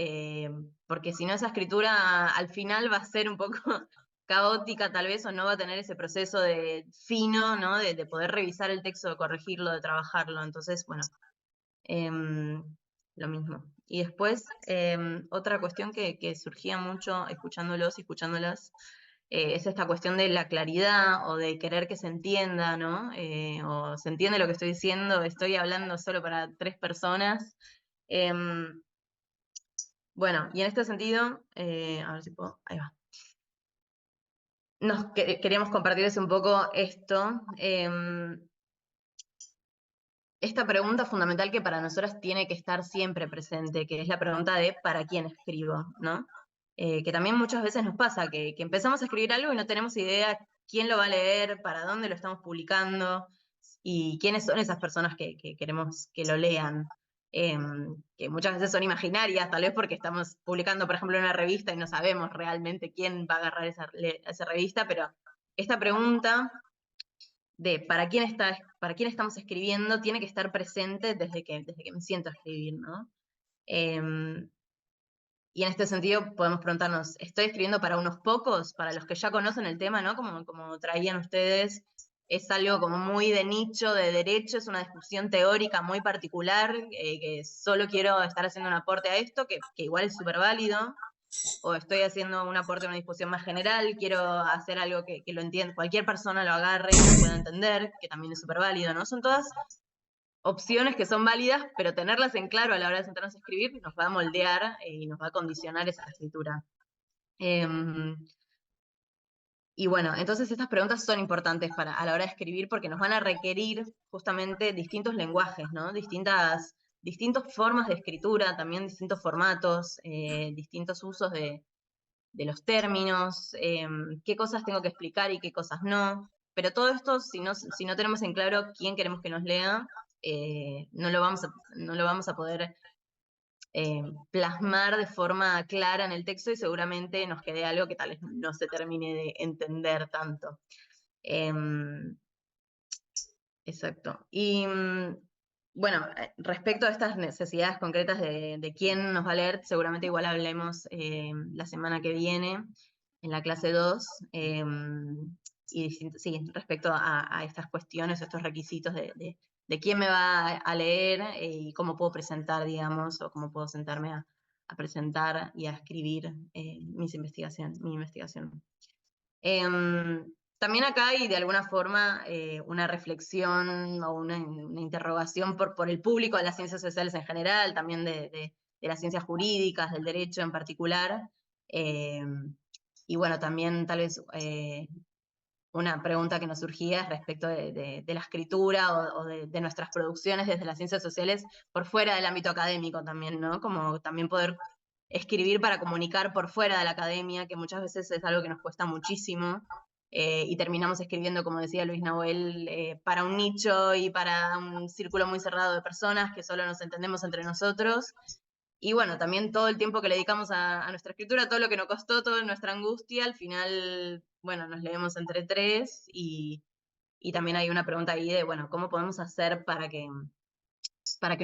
B: porque si no esa escritura al final va a ser un poco caótica tal vez, o no va a tener ese proceso de fino, ¿no? De poder revisar el texto, de corregirlo, de trabajarlo. Entonces, bueno, lo mismo. Y después, otra cuestión que surgía mucho escuchándolos y escuchándolas, es esta cuestión de la claridad o de querer que se entienda, ¿no? O se entiende lo que estoy diciendo, estoy hablando solo para 3 personas. Bueno, y en este sentido, a ver si puedo, ahí va. Queríamos compartirles un poco esto. Esta pregunta fundamental que para nosotras tiene que estar siempre presente, que es la pregunta de ¿para quién escribo? ¿No? Que también muchas veces nos pasa, que empezamos a escribir algo y no tenemos idea quién lo va a leer, para dónde lo estamos publicando, y quiénes son esas personas que queremos que lo lean. Que muchas veces son imaginarias, tal vez porque estamos publicando, por ejemplo, en una revista y no sabemos realmente quién va a agarrar esa revista, pero esta pregunta de para quién estamos escribiendo tiene que estar presente desde que me siento a escribir, ¿no? Y en este sentido podemos preguntarnos, ¿estoy escribiendo para unos pocos, para los que ya conocen el tema, ¿no? Como traían ustedes, es algo como muy de nicho, de derecho, es una discusión teórica muy particular, que solo quiero estar haciendo un aporte a esto, que igual es súper válido, o estoy haciendo un aporte a una discusión más general, quiero hacer algo que lo entienda, cualquier persona lo agarre y lo pueda entender, que también es súper válido, ¿no? Son todas opciones que son válidas, pero tenerlas en claro a la hora de sentarnos a escribir nos va a moldear y nos va a condicionar esa escritura. Y bueno, entonces estas preguntas son importantes a la hora de escribir porque nos van a requerir justamente distintos lenguajes, ¿no? Distintas formas de escritura, también distintos formatos, distintos usos de de los términos, qué cosas tengo que explicar y qué cosas no. Pero todo esto, si no tenemos en claro quién queremos que nos lea, no lo vamos a poder plasmar de forma clara en el texto y seguramente nos quede algo que tal vez no se termine de entender tanto. Exacto. Y bueno, respecto a estas necesidades concretas de quién nos va a leer, seguramente igual hablemos la semana que viene en la clase 2. Y sí, respecto a estas cuestiones, estos requisitos de quién me va a leer y cómo puedo presentar, digamos, o cómo puedo sentarme a presentar y a escribir mi investigación. También acá hay de alguna forma una reflexión o una interrogación por el público de las ciencias sociales en general, también de las ciencias jurídicas, del derecho en particular. Y bueno, también tal vez una pregunta que nos surgía es respecto de la escritura o de nuestras producciones desde las ciencias sociales por fuera del ámbito académico también, ¿no? Como también poder escribir para comunicar por fuera de la academia, que muchas veces es algo que nos cuesta muchísimo, y terminamos escribiendo, como decía Luis Nahuel, para un nicho y para un círculo muy cerrado de personas que solo nos entendemos entre nosotros. Y bueno, también todo el tiempo que le dedicamos a nuestra escritura, todo lo que nos costó, toda nuestra angustia, al final, bueno, nos leemos entre tres y también hay una pregunta ahí de, bueno, ¿cómo podemos hacer para que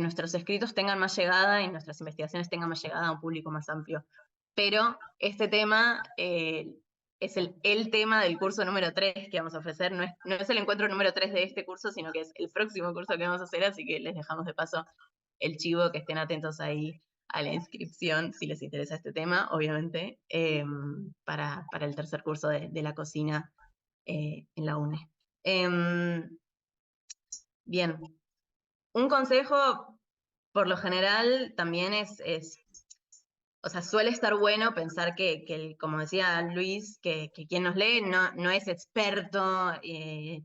B: nuestros escritos tengan más llegada y nuestras investigaciones tengan más llegada a un público más amplio? Pero este tema es el tema del curso número 3 que vamos a ofrecer, no es el encuentro número 3 de este curso, sino que es el próximo curso que vamos a hacer, así que les dejamos de paso el chivo, que estén atentos ahí a la inscripción, si les interesa este tema, obviamente, para el tercer curso de la cocina en la UNE. Bien, un consejo, por lo general, también o sea, suele estar bueno pensar que como decía Luis, que quien nos lee no es experto,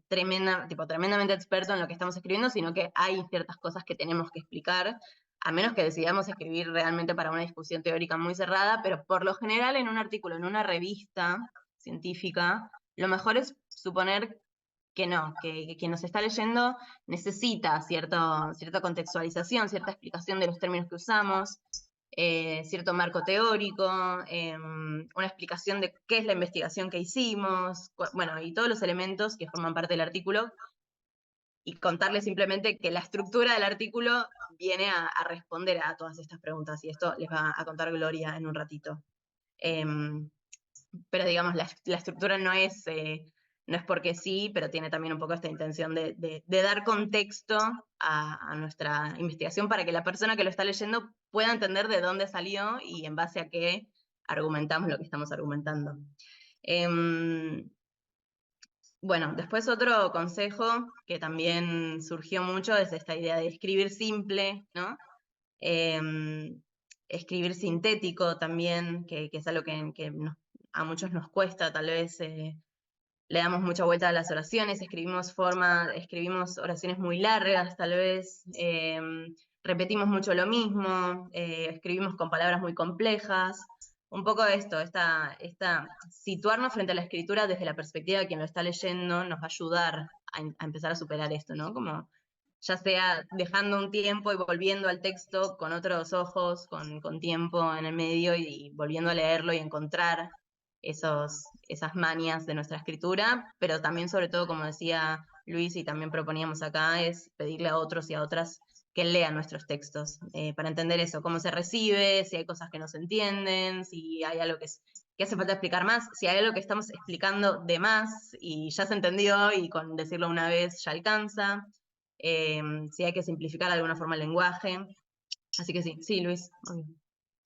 B: tremendamente experto en lo que estamos escribiendo, sino que hay ciertas cosas que tenemos que explicar, a menos que decidamos escribir realmente para una discusión teórica muy cerrada, pero por lo general en un artículo, en una revista científica, lo mejor es suponer que no, que quien nos está leyendo necesita cierta contextualización, cierta explicación de los términos que usamos, cierto marco teórico, una explicación de qué es la investigación que hicimos, bueno, y todos los elementos que forman parte del artículo, y contarles simplemente que la estructura del artículo viene a responder a todas estas preguntas, y esto les va a contar Gloria en un ratito. Pero digamos, la estructura no es porque sí, pero tiene también un poco esta intención de dar contexto a nuestra investigación para que la persona que lo está leyendo pueda entender de dónde salió y en base a qué argumentamos lo que estamos argumentando. Bueno, después otro consejo que también surgió mucho es esta idea de escribir simple, ¿no? Escribir sintético también, que es algo que a muchos nos cuesta, tal vez le damos mucha vuelta a las oraciones, escribimos oraciones muy largas, tal vez, repetimos mucho lo mismo, escribimos con palabras muy complejas. Un poco esto, situarnos frente a la escritura desde la perspectiva de quien lo está leyendo nos va a ayudar a empezar a superar esto, ¿no? Como ya sea dejando un tiempo y volviendo al texto con otros ojos, con tiempo en el medio y volviendo a leerlo y encontrar esas mañas de nuestra escritura, pero también sobre todo, como decía Luis y también proponíamos acá, es pedirle a otros y a otras que lean nuestros textos, para entender eso, cómo se recibe, si hay cosas que no se entienden, si hay algo que hace falta explicar más, si hay algo que estamos explicando de más y ya se entendió y con decirlo una vez ya alcanza, si hay que simplificar de alguna forma el lenguaje. Así que sí, Luis.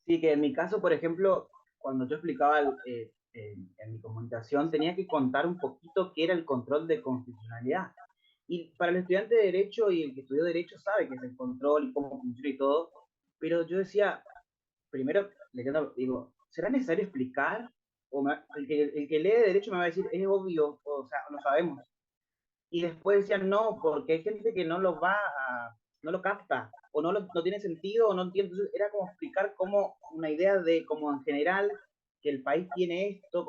C: Sí, que en mi caso, por ejemplo, cuando yo explicaba en mi comunicación, tenía que contar un poquito qué era el control de constitucionalidad. Y para el estudiante de Derecho y el que estudió Derecho sabe qué es el control y cómo funciona y todo, pero yo decía, primero, digo, ¿será necesario explicar? El que lee Derecho me va a decir, es obvio, o sea, lo sabemos. Y después decían, no, porque hay gente que no lo capta, o no tiene sentido, o no entiende. Entonces era como explicar como una idea de, como en general, que el país tiene esto,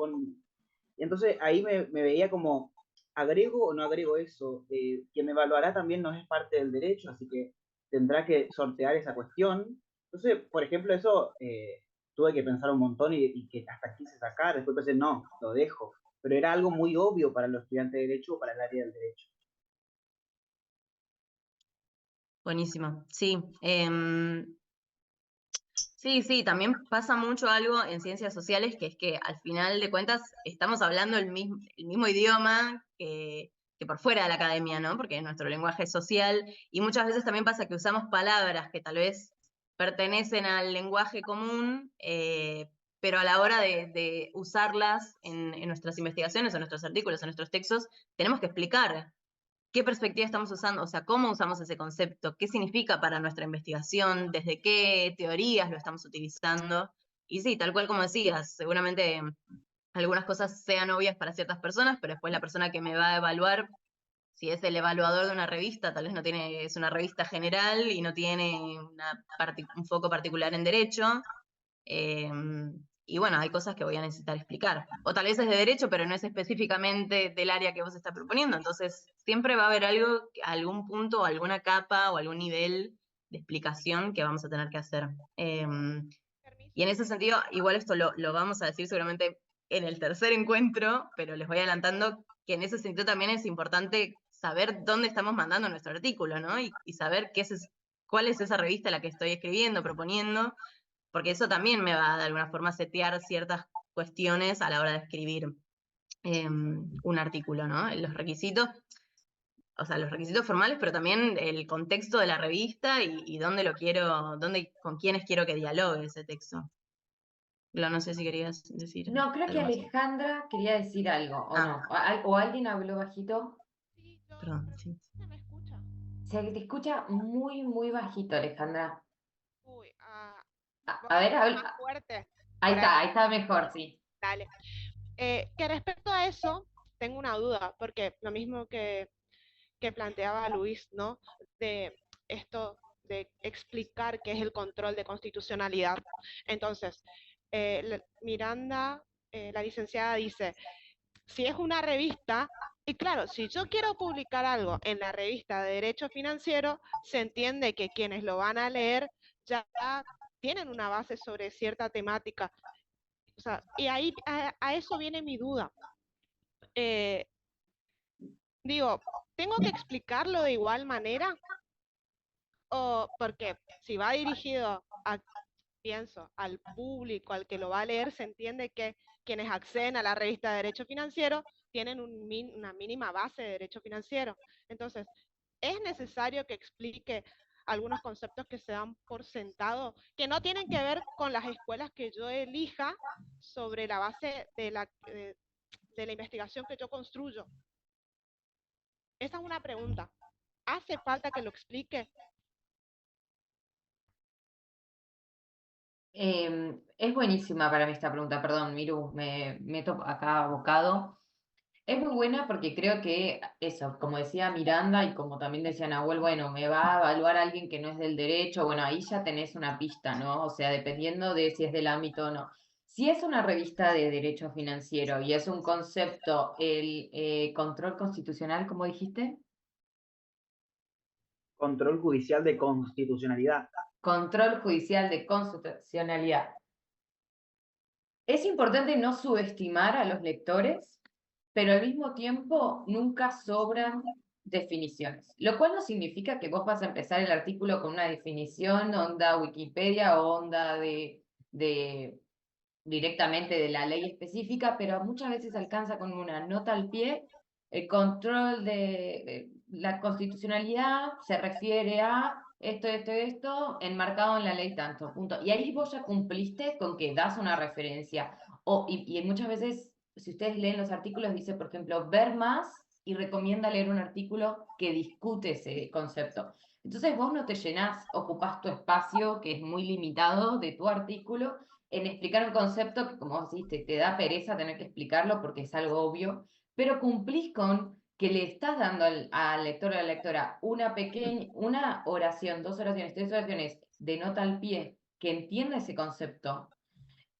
C: y entonces ahí me veía como, ¿agrego o no agrego eso? Quien me evaluará también no es parte del derecho, así que tendrá que sortear esa cuestión. Entonces, por ejemplo, eso tuve que pensar un montón y que hasta quise sacar, después pensé, no, lo dejo. Pero era algo muy obvio para los estudiantes de derecho o para el área del derecho.
B: Buenísimo, sí. Sí, también pasa mucho algo en ciencias sociales, que es que al final de cuentas estamos hablando el mismo idioma que por fuera de la academia, ¿no? Porque nuestro lenguaje es social, y muchas veces también pasa que usamos palabras que tal vez pertenecen al lenguaje común, pero a la hora de usarlas en nuestras investigaciones, en nuestros artículos, en nuestros textos, tenemos que explicar qué perspectiva estamos usando, o sea, cómo usamos ese concepto, qué significa para nuestra investigación, desde qué teorías lo estamos utilizando. Y sí, tal cual como decías, seguramente algunas cosas sean obvias para ciertas personas, pero después la persona que me va a evaluar, si es el evaluador de una revista, tal vez no tiene, es una revista general y no tiene un foco particular en derecho. Y bueno, hay cosas que voy a necesitar explicar. O tal vez es de derecho, pero no es específicamente del área que vos estás proponiendo. Entonces, siempre va a haber algo, algún punto, alguna capa o algún nivel de explicación que vamos a tener que hacer. Y en ese sentido, igual esto lo vamos a decir seguramente en el tercer encuentro, pero les voy adelantando que en ese sentido también es importante saber dónde estamos mandando nuestro artículo, ¿no? Y saber cuál es esa revista a la que estoy escribiendo, proponiendo, porque eso también me va de alguna forma a setear ciertas cuestiones a la hora de escribir un artículo, ¿no? Los requisitos, o sea, los requisitos formales, pero también el contexto de la revista y dónde con quiénes quiero que dialogue ese texto. No sé si querías decir
A: No, creo que
B: algo más.
A: Alejandra quería decir algo, o no. O alguien habló bajito.
H: Sí, yo,
B: Perdón, sí.
H: ¿se me escucha?
A: Se te escucha muy, muy bajito, Alejandra.
H: Uy, voy
A: A
H: a
A: ver,
H: hablar más fuerte para
A: ahí está mejor, sí.
H: dale. Que respecto a eso, tengo una duda, porque lo mismo que planteaba Luis, ¿no? De esto de explicar qué es el control de constitucionalidad. Entonces, Miranda, la licenciada, dice, si es una revista, y claro, si yo quiero publicar algo en la revista de Derecho Financiero, se entiende que quienes lo van a leer ya tienen una base sobre cierta temática. O sea, y ahí a eso viene mi duda. Eh, digo, ¿tengo que explicarlo de igual manera? O porque si va dirigido pienso, al público, al que lo va a leer, se entiende que quienes acceden a la revista de Derecho Financiero tienen una mínima base de Derecho Financiero. Entonces, es necesario que explique algunos conceptos que se dan por sentado, que no tienen que ver con las escuelas que yo elija sobre la base de la investigación que yo construyo. Esa es una pregunta. ¿Hace falta que lo explique?
A: Es buenísima para mí esta pregunta, perdón, Miru, me meto acá abocado. Es muy buena porque creo que eso, como decía Miranda y como también decía Nahuel, bueno, me va a evaluar alguien que no es del derecho, bueno, ahí ya tenés una pista, ¿no? O sea, dependiendo de si es del ámbito o no. Si es una revista de derecho financiero y es un concepto, el control constitucional, ¿cómo dijiste?
C: Control judicial de constitucionalidad.
A: Control judicial de constitucionalidad. Es importante no subestimar a los lectores, pero al mismo tiempo nunca sobran definiciones, lo cual no significa que vos vas a empezar el artículo con una definición onda Wikipedia o onda de directamente de la ley específica, pero muchas veces alcanza con una nota al pie. El control de la constitucionalidad se refiere a esto, enmarcado en la ley tanto, punto. Y ahí vos ya cumpliste con que das una referencia. Y muchas veces, si ustedes leen los artículos, dice, por ejemplo, ver más y recomienda leer un artículo que discute ese concepto. Entonces vos no te llenás, ocupás tu espacio, que es muy limitado, de tu artículo, en explicar un concepto que, como vos decís, te da pereza tener que explicarlo porque es algo obvio, pero cumplís con que le estás dando al lector o a la lectora una oración, 2 oraciones, 3 oraciones de nota al pie que entienda ese concepto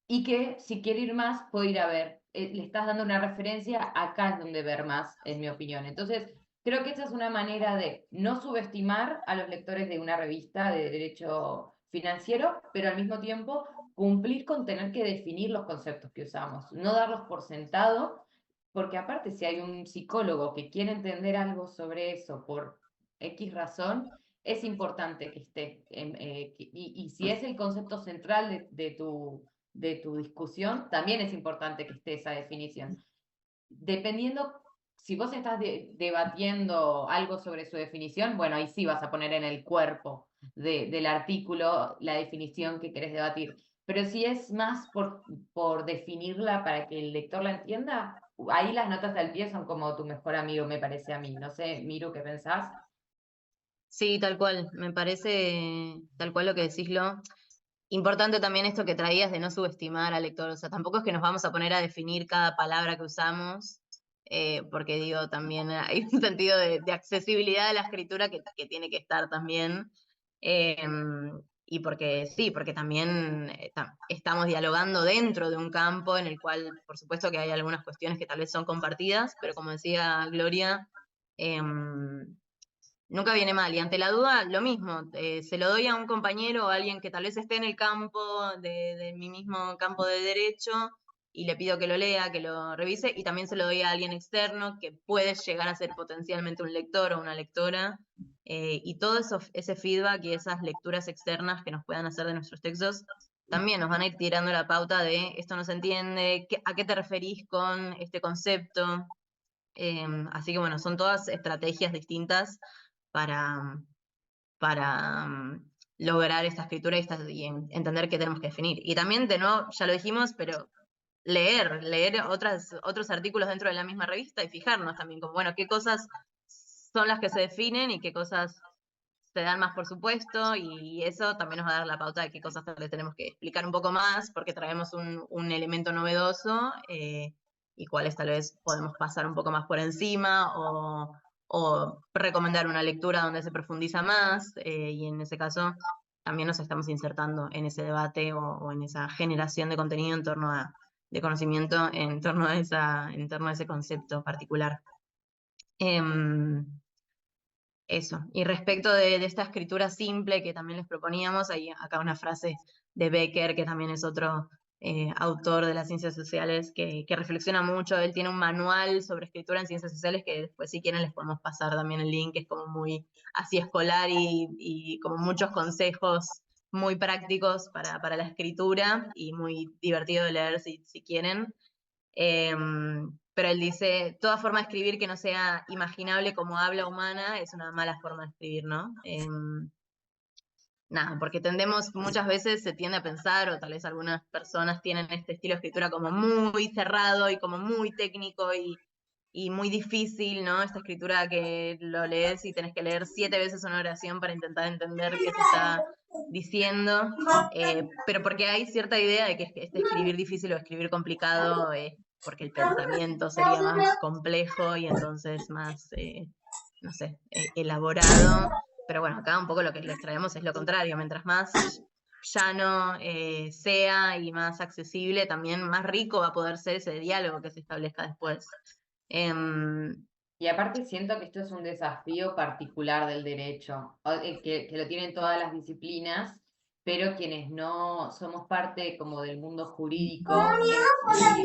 A: y que si quiere ir más, puede ir a ver. Le estás dando una referencia, acá es donde ver más, en mi opinión. Entonces, creo que esa es una manera de no subestimar a los lectores de una revista de derecho financiero, pero al mismo tiempo cumplir con tener que definir los conceptos que usamos, no darlos por sentado, porque aparte si hay un psicólogo que quiere entender algo sobre eso por X razón, es importante que esté. Y si es el concepto central de tu discusión, también es importante que esté esa definición. Dependiendo, si vos estás debatiendo algo sobre su definición, bueno, ahí sí vas a poner en el cuerpo del artículo la definición que querés debatir. Pero si es más por definirla para que el lector la entienda, ahí las notas al pie son como tu mejor amigo, me parece a mí. No sé, Miru, ¿qué pensás?
B: Sí, tal cual, me parece tal cual lo que decís, Lo. Importante también esto que traías de no subestimar al lector, o sea, tampoco es que nos vamos a poner a definir cada palabra que usamos, porque digo, también hay un sentido de accesibilidad a la escritura que tiene que estar también, y porque sí, porque también estamos dialogando dentro de un campo en el cual, por supuesto que hay algunas cuestiones que tal vez son compartidas, pero como decía Gloria, nunca viene mal. Y ante la duda, lo mismo, se lo doy a un compañero o a alguien que tal vez esté en el campo de mi mismo campo de derecho y le pido que lo lea, que lo revise, y también se lo doy a alguien externo que puede llegar a ser potencialmente un lector o una lectora. Y todo eso, ese feedback y esas lecturas externas que nos puedan hacer de nuestros textos también nos van a ir tirando la pauta de esto no se entiende, a qué te referís con este concepto. Así que bueno, son todas estrategias distintas para, para lograr esta escritura y entender qué tenemos que definir. Y también, de nuevo, ya lo dijimos, pero leer otros artículos dentro de la misma revista y fijarnos también como, bueno, qué cosas son las que se definen y qué cosas se dan más por supuesto, y eso también nos va a dar la pauta de qué cosas tal vez tenemos que explicar un poco más, porque traemos un elemento novedoso, y cuáles tal vez podemos pasar un poco más por encima, o recomendar una lectura donde se profundiza más, y en ese caso también nos estamos insertando en ese debate o en esa generación de contenido en torno de conocimiento en torno en torno a ese concepto particular. Eso. Y respecto de esta escritura simple que también les proponíamos, hay acá una frase de Becker, que también es otro autor de las ciencias sociales, que reflexiona mucho. Él tiene un manual sobre escritura en ciencias sociales que después, si quieren, les podemos pasar también el link, que es como muy así escolar y como muchos consejos muy prácticos para la escritura y muy divertido de leer si quieren. Pero él dice, toda forma de escribir que no sea imaginable como habla humana es una mala forma de escribir, ¿no? Nada, porque muchas veces se tiende a pensar, o tal vez algunas personas tienen este estilo de escritura como muy cerrado y como muy técnico y muy difícil, ¿no? Esta escritura que lo lees y tenés que leer 7 veces una oración para intentar entender qué se está diciendo, pero porque hay cierta idea de que este escribir difícil o escribir complicado es porque el pensamiento sería más complejo y entonces más, no sé, elaborado. Pero bueno, acá un poco lo que les traemos es lo contrario, mientras más llano sea y más accesible, también más rico va a poder ser ese diálogo que se establezca después.
A: Y aparte siento que esto es un desafío particular del derecho, que lo tienen todas las disciplinas, pero quienes no somos parte como del mundo jurídico, es muy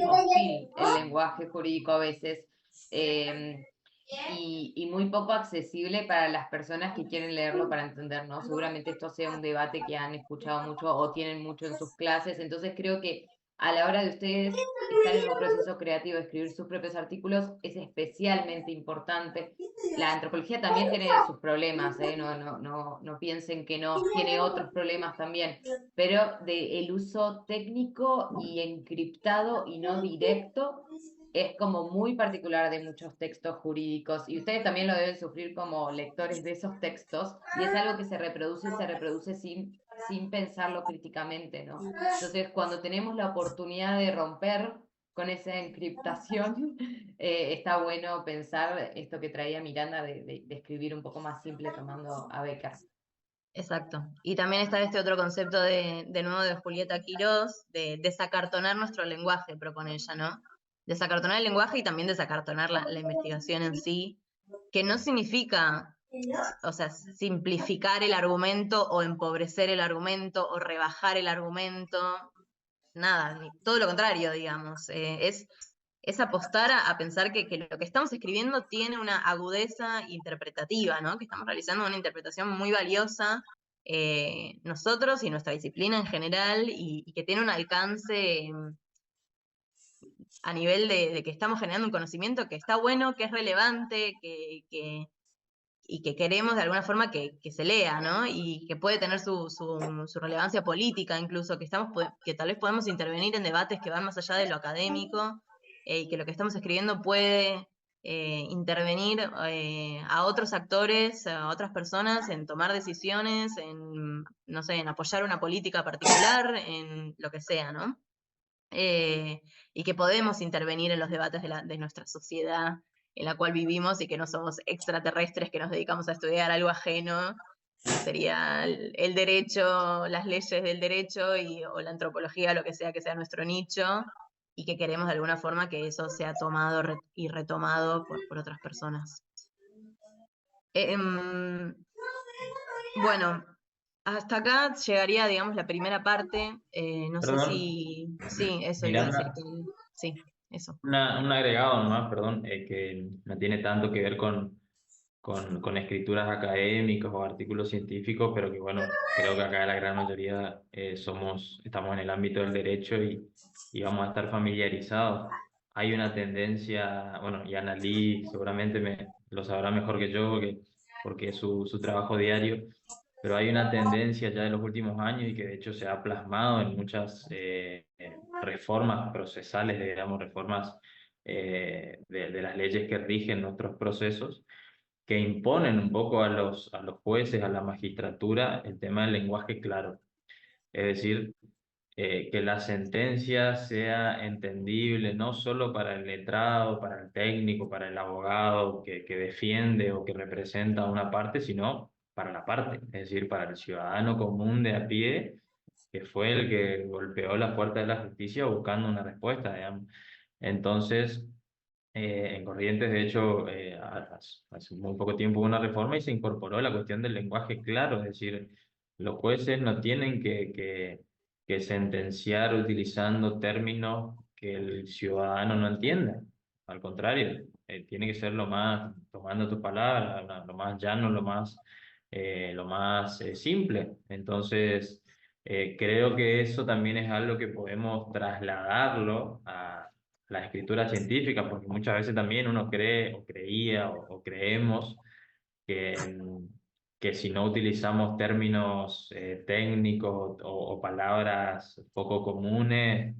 A: hostil el lenguaje jurídico a veces, y muy poco accesible para las personas que quieren leerlo para entender, ¿no? Seguramente esto sea un debate que han escuchado mucho o tienen mucho en sus clases, entonces creo que a la hora de ustedes estar en un proceso creativo de escribir sus propios artículos es especialmente importante. La antropología también tiene sus problemas, ¿eh? No piensen que no, tiene otros problemas también, pero el uso técnico y encriptado y no directo es como muy particular de muchos textos jurídicos y ustedes también lo deben sufrir como lectores de esos textos y es algo que se reproduce y se reproduce sin pensarlo críticamente, ¿no? Entonces, cuando tenemos la oportunidad de romper con esa encriptación, está bueno pensar esto que traía Miranda de escribir un poco más simple tomando a Becker.
B: Exacto. Y también está este otro concepto de nuevo de Julieta Quirós, de desacartonar nuestro lenguaje, propone ella, ¿no? Desacartonar el lenguaje y también desacartonar la investigación en sí, que no significa, o sea, simplificar el argumento o empobrecer el argumento o rebajar el argumento, nada, todo lo contrario, digamos. Es apostar a pensar que lo que estamos escribiendo tiene una agudeza interpretativa, ¿no? Que estamos realizando una interpretación muy valiosa nosotros y nuestra disciplina en general, y que tiene un alcance a nivel de que estamos generando un conocimiento que está bueno, que es relevante, y que queremos de alguna forma que se lea, ¿no? Y que puede tener su relevancia política incluso, que tal vez podemos intervenir en debates que van más allá de lo académico, y que lo que estamos escribiendo puede intervenir a otros actores, a otras personas en tomar decisiones, en, no sé, en apoyar una política particular, en lo que sea, ¿no? Y que podemos intervenir en los debates de nuestra sociedad en la cual vivimos y que no somos extraterrestres que nos dedicamos a estudiar algo ajeno, que sería el derecho, las leyes del derecho o la antropología, lo que sea nuestro nicho, y que queremos de alguna forma que eso sea tomado y retomado por otras personas. Bueno, hasta acá llegaría, digamos, la primera parte. No sé
G: Perdón,
B: si... Sí, eso iba a decir.
G: Miranda,
B: Sí, eso.
G: un agregado nomás, perdón, que no tiene tanto que ver con escrituras académicas o artículos científicos, pero que bueno, creo que acá la gran mayoría estamos en el ámbito del derecho y vamos a estar familiarizados. Hay una tendencia, bueno, y Annalí seguramente lo sabrá mejor que yo porque es su trabajo diario, pero hay una tendencia ya de los últimos años y que de hecho se ha plasmado en muchas reformas procesales, digamos, reformas de las leyes que rigen nuestros procesos, que imponen un poco a los jueces, a la magistratura, el tema del lenguaje claro. Es decir, que la sentencia sea entendible no solo para el letrado, para el técnico, para el abogado que defiende o que representa a una parte, sino para la parte, es decir, para el ciudadano común de a pie, que fue el que golpeó la puerta de la justicia buscando una respuesta, digamos. Entonces, en Corrientes, de hecho, hace muy poco tiempo hubo una reforma y se incorporó la cuestión del lenguaje claro, es decir, los jueces no tienen que sentenciar utilizando términos que el ciudadano no entienda. Al contrario, tiene que ser tomando tus palabras, lo más llano, lo más simple. Entonces, creo que eso también es algo que podemos trasladarlo a la escritura científica, porque muchas veces también uno cree o creía o creemos que, que si no utilizamos términos técnicos o palabras poco comunes,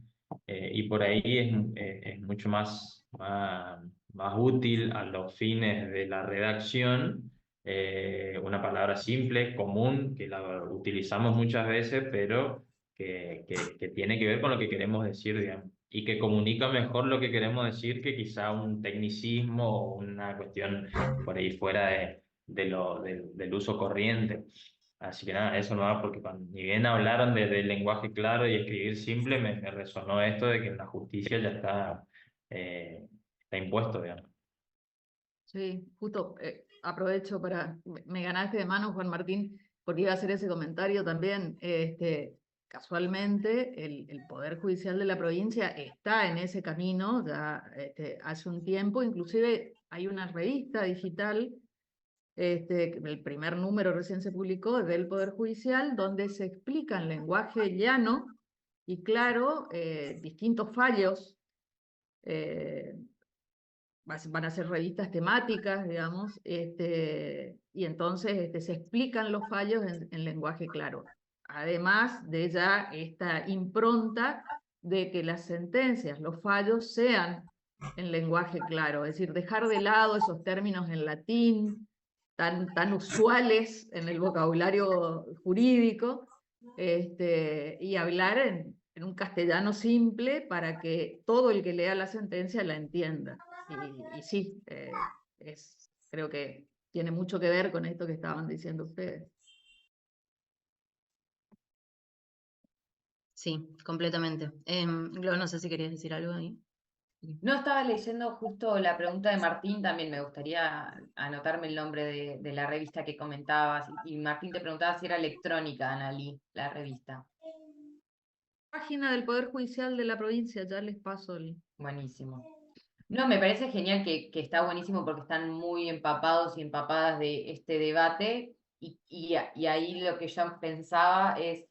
G: y por ahí es mucho más útil a los fines de la redacción, una palabra simple, común, que la utilizamos muchas veces, pero que tiene que ver con lo que queremos decir, digamos, y que comunica mejor lo que queremos decir que quizá un tecnicismo o una cuestión por ahí fuera del uso corriente. Así que nada, eso no va porque ni bien hablaron del lenguaje claro y escribir simple, me resonó esto de que en la justicia ya está impuesto, digamos.
F: Sí, justo aprovecho me ganaste de mano, Juan Martín, porque iba a hacer ese comentario también. Casualmente, el Poder Judicial de la provincia está en ese camino ya hace un tiempo. Inclusive hay una revista digital, el primer número recién se publicó del Poder Judicial, donde se explica en lenguaje llano y claro distintos fallos. Van a ser revistas temáticas, digamos, y entonces se explican los fallos en lenguaje claro. Además de ya esta impronta de que las sentencias, los fallos sean en lenguaje claro, es decir, dejar de lado esos términos en latín tan usuales en el vocabulario jurídico, y hablar en un castellano simple para que todo el que lea la sentencia la entienda. Y sí, creo que tiene mucho que ver con esto que estaban diciendo ustedes.
B: Sí, completamente. Glo, no sé si querías decir algo ahí.
A: No, estaba leyendo justo la pregunta de Martín, también me gustaría anotarme el nombre de la revista que comentabas. Y Martín te preguntaba si era electrónica, Analí, la revista.
F: Página del Poder Judicial de la provincia, ya les paso el...
A: Buenísimo. No, me parece genial que está buenísimo porque están muy empapados y empapadas de este debate. Y ahí lo que yo pensaba es,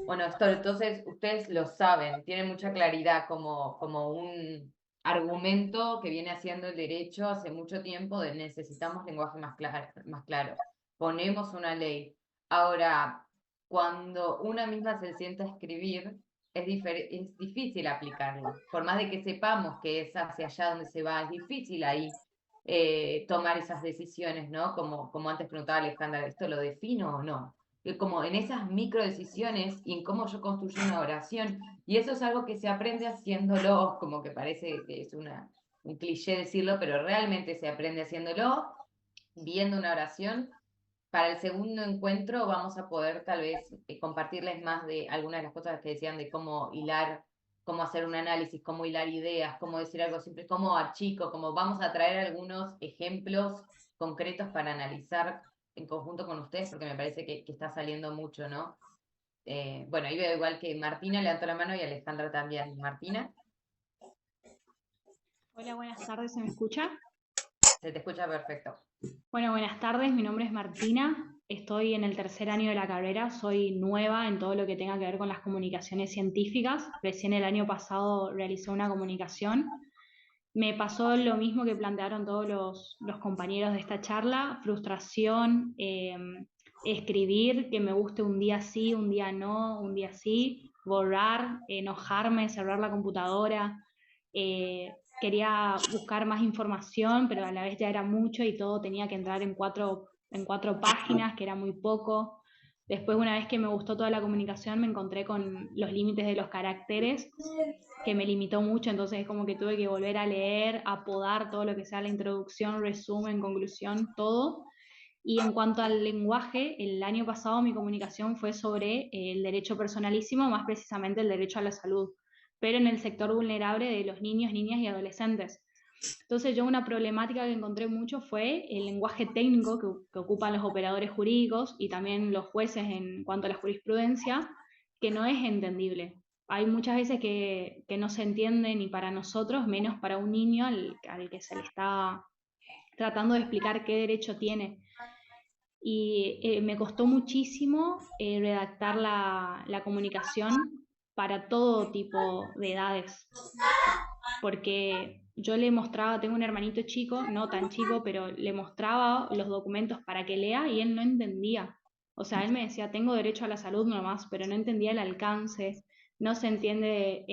A: bueno, esto entonces ustedes lo saben, tienen mucha claridad como un argumento que viene haciendo el derecho hace mucho tiempo de necesitamos lenguaje más claro. Ponemos una ley. Ahora, cuando una misma se sienta a escribir, es difícil aplicarlo. Por más de que sepamos que es hacia allá donde se va, es difícil ahí tomar esas decisiones, ¿no? Como antes preguntaba Alejandra, ¿esto lo defino o no? Como en esas micro decisiones y en cómo yo construyo una oración. Y eso es algo que se aprende haciéndolo, como que parece que es un cliché decirlo, pero realmente se aprende haciéndolo, viendo una oración. Para el segundo encuentro vamos a poder tal vez compartirles más de algunas de las cosas que decían de cómo hilar, cómo hacer un análisis, cómo hilar ideas, cómo decir algo simple, cómo achico, como vamos a traer algunos ejemplos concretos para analizar en conjunto con ustedes, porque me parece que está saliendo mucho, ¿no? Bueno, ahí veo igual que Martina levantó la mano y Alejandra también. Martina,
I: Hola, buenas tardes, ¿se me escucha?
A: se te escucha perfecto.
I: Bueno, buenas tardes, mi nombre es Martina, estoy en el tercer año de la carrera, soy nueva en todo lo que tenga que ver con las comunicaciones científicas, recién el año pasado realicé una comunicación. Me pasó lo mismo que plantearon todos los compañeros de esta charla, frustración, escribir, que me guste un día sí, un día no, un día sí, borrar, enojarme, cerrar la computadora. Quería buscar más información, pero a la vez ya era mucho y todo tenía que entrar en cuatro páginas, que era muy poco. Después, una vez que me gustó toda la comunicación, me encontré con los límites de los caracteres, que me limitó mucho, entonces es como que tuve que volver a leer, a podar todo lo que sea la introducción, resumen, conclusión, todo. Y en cuanto al lenguaje, el año pasado mi comunicación fue sobre el derecho personalísimo, más precisamente el derecho a la salud, pero en el sector vulnerable de los niños, niñas y adolescentes. Entonces yo una problemática que encontré mucho fue el lenguaje técnico que ocupan los operadores jurídicos y también los jueces en cuanto a la jurisprudencia, que no es entendible. Hay muchas veces que no se entiende ni para nosotros, menos para un niño al que se le está tratando de explicar qué derecho tiene. Y me costó muchísimo redactar la comunicación para todo tipo de edades, porque yo le mostraba, tengo un hermanito chico, no tan chico, pero le mostraba los documentos para que lea y él no entendía. O sea, él me decía, tengo derecho a la salud nomás, pero no entendía el alcance, no se entiende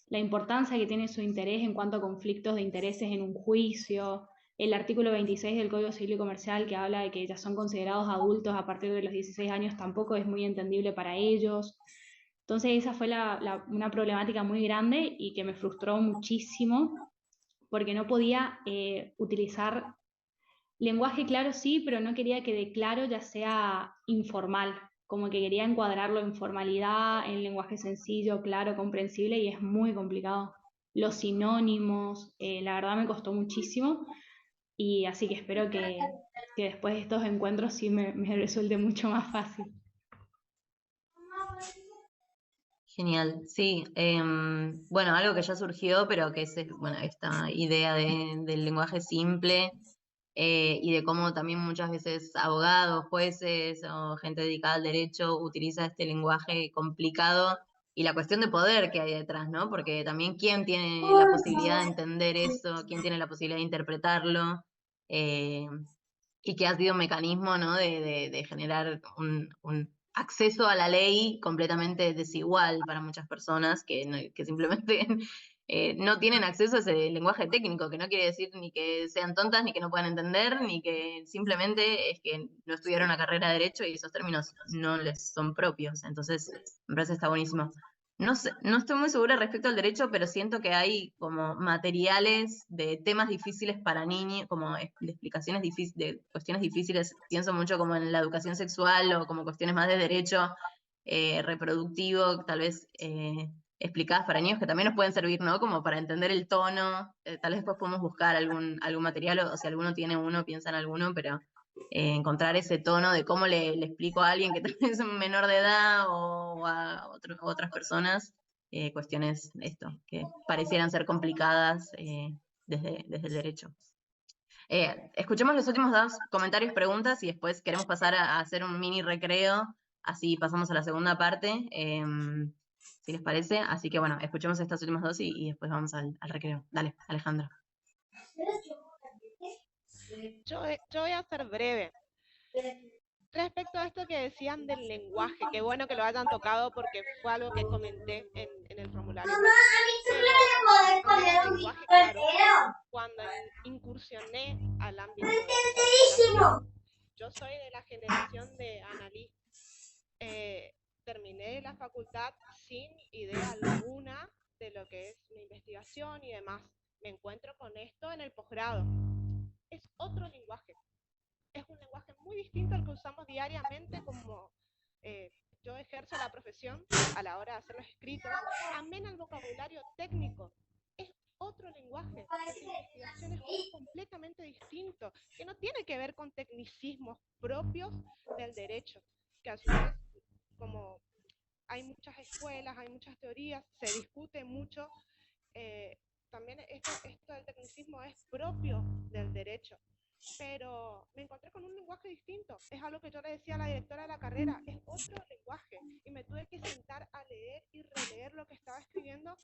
I: la importancia que tiene su interés en cuanto a conflictos de intereses en un juicio, el artículo 26 del Código Civil y Comercial que habla de que ya son considerados adultos a partir de los 16 años tampoco es muy entendible para ellos. Entonces esa fue una problemática muy grande y que me frustró muchísimo porque no podía utilizar lenguaje claro, sí, pero no quería que de claro ya sea informal, como que quería encuadrarlo en formalidad, en lenguaje sencillo, claro, comprensible y es muy complicado. Los sinónimos, la verdad me costó muchísimo y así que espero que después de estos encuentros sí me resulte mucho más fácil.
B: Genial, sí. Bueno, algo que ya surgió, pero que es bueno, esta idea del lenguaje simple y de cómo también muchas veces abogados, jueces o gente dedicada al derecho utiliza este lenguaje complicado y la cuestión de poder que hay detrás, ¿no? Porque también quién tiene la posibilidad de entender eso, quién tiene la posibilidad de interpretarlo, y que ha sido un mecanismo, ¿no? de generar un acceso a la ley completamente desigual para muchas personas que simplemente no tienen acceso a ese lenguaje técnico, que no quiere decir ni que sean tontas, ni que no puedan entender, ni que simplemente es que no estudiaron una carrera de derecho y esos términos no les son propios. Entonces, me parece que está buenísimo. No sé, no estoy muy segura respecto al derecho, pero siento que hay como materiales de temas difíciles para niños, como de explicaciones difíciles, de cuestiones difíciles. Pienso mucho como en la educación sexual o como cuestiones más de derecho, reproductivo, tal vez explicadas para niños que también nos pueden servir, ¿no? Como para entender el tono, tal vez después podemos buscar algún material, o si alguno tiene uno, piensa en alguno, pero encontrar ese tono de cómo le explico a alguien que tal vez es un menor de edad o a otras personas, cuestiones que parecieran ser complicadas desde el derecho. Escuchemos los últimos 2 comentarios, preguntas, y después queremos pasar a hacer un mini recreo, así pasamos a la segunda parte, si les parece. Así que bueno, escuchemos estas últimas 2 y después vamos al recreo. Dale, Alejandra.
H: Yo voy a ser breve. Respecto a esto que decían del lenguaje, qué bueno que lo hayan tocado porque fue algo que comenté en el formulario. Pero, el lenguaje, claro, cuando incursioné al ámbito de la yo soy de la generación de Annalise. Terminé la facultad sin idea alguna de lo que es mi investigación y demás. Me encuentro con esto en el posgrado. Es otro lenguaje. Es un lenguaje muy distinto al que usamos diariamente, como yo ejerzo la profesión a la hora de hacer los escritos. Amén al vocabulario técnico. Es otro lenguaje. La investigación es completamente distinto, que no tiene que ver con tecnicismos propios del derecho, que a su vez, como hay muchas escuelas, hay muchas teorías, se discute mucho, también esto del tecnicismo es propio del derecho. Pero me encontré con un lenguaje distinto. Es algo que yo le decía a la directora de la carrera, es otro lenguaje. Y me tuve que sentar a leer y releer lo que estaba escribiendo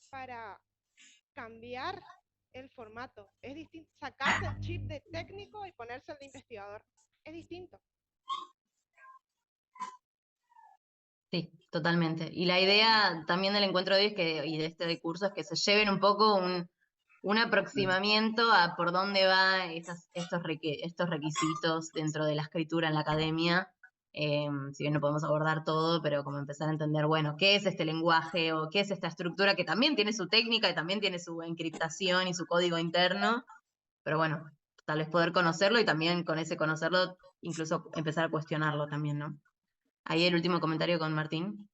H: para cambiar el formato. Es distinto, sacarse el chip de técnico y ponerse el de investigador. Es distinto.
B: Sí, totalmente. Y la idea también del encuentro de hoy y de este curso es que se lleven un poco un aproximamiento a por dónde va estos requisitos dentro de la escritura en la academia. Si bien no podemos abordar todo, pero como empezar a entender, bueno, qué es este lenguaje o qué es esta estructura que también tiene su técnica y también tiene su encriptación y su código interno, pero bueno, tal vez poder conocerlo y también con ese conocerlo incluso empezar a cuestionarlo también, ¿no? Ahí el último comentario con Martín.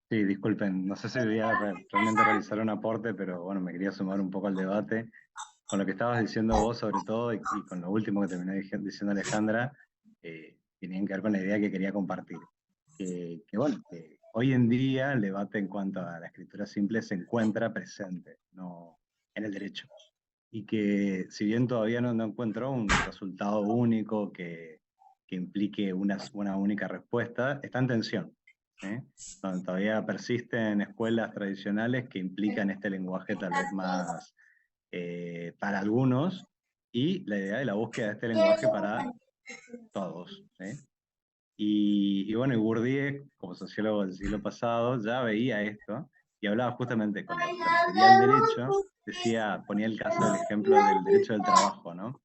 J: Sí, disculpen, no sé si voy a realmente realizar un aporte, pero bueno, me quería sumar un poco al debate con lo que estabas diciendo vos sobre todo y con lo último que terminó diciendo Alejandra, tenían que ver con la idea que quería compartir. Que bueno, que hoy en día el debate en cuanto a la escritura simple se encuentra presente, no en el derecho. Y que si bien todavía no encuentro un resultado único que implique una única respuesta, está en tensión. Donde todavía persisten escuelas tradicionales que implican este lenguaje tal vez más para algunos, y la idea de la búsqueda de este lenguaje para todos. Y bueno, y Bourdieu, como sociólogo del siglo pasado, ya veía esto, y hablaba justamente con lo que sería el derecho, ponía el caso del ejemplo del derecho del trabajo, ¿no?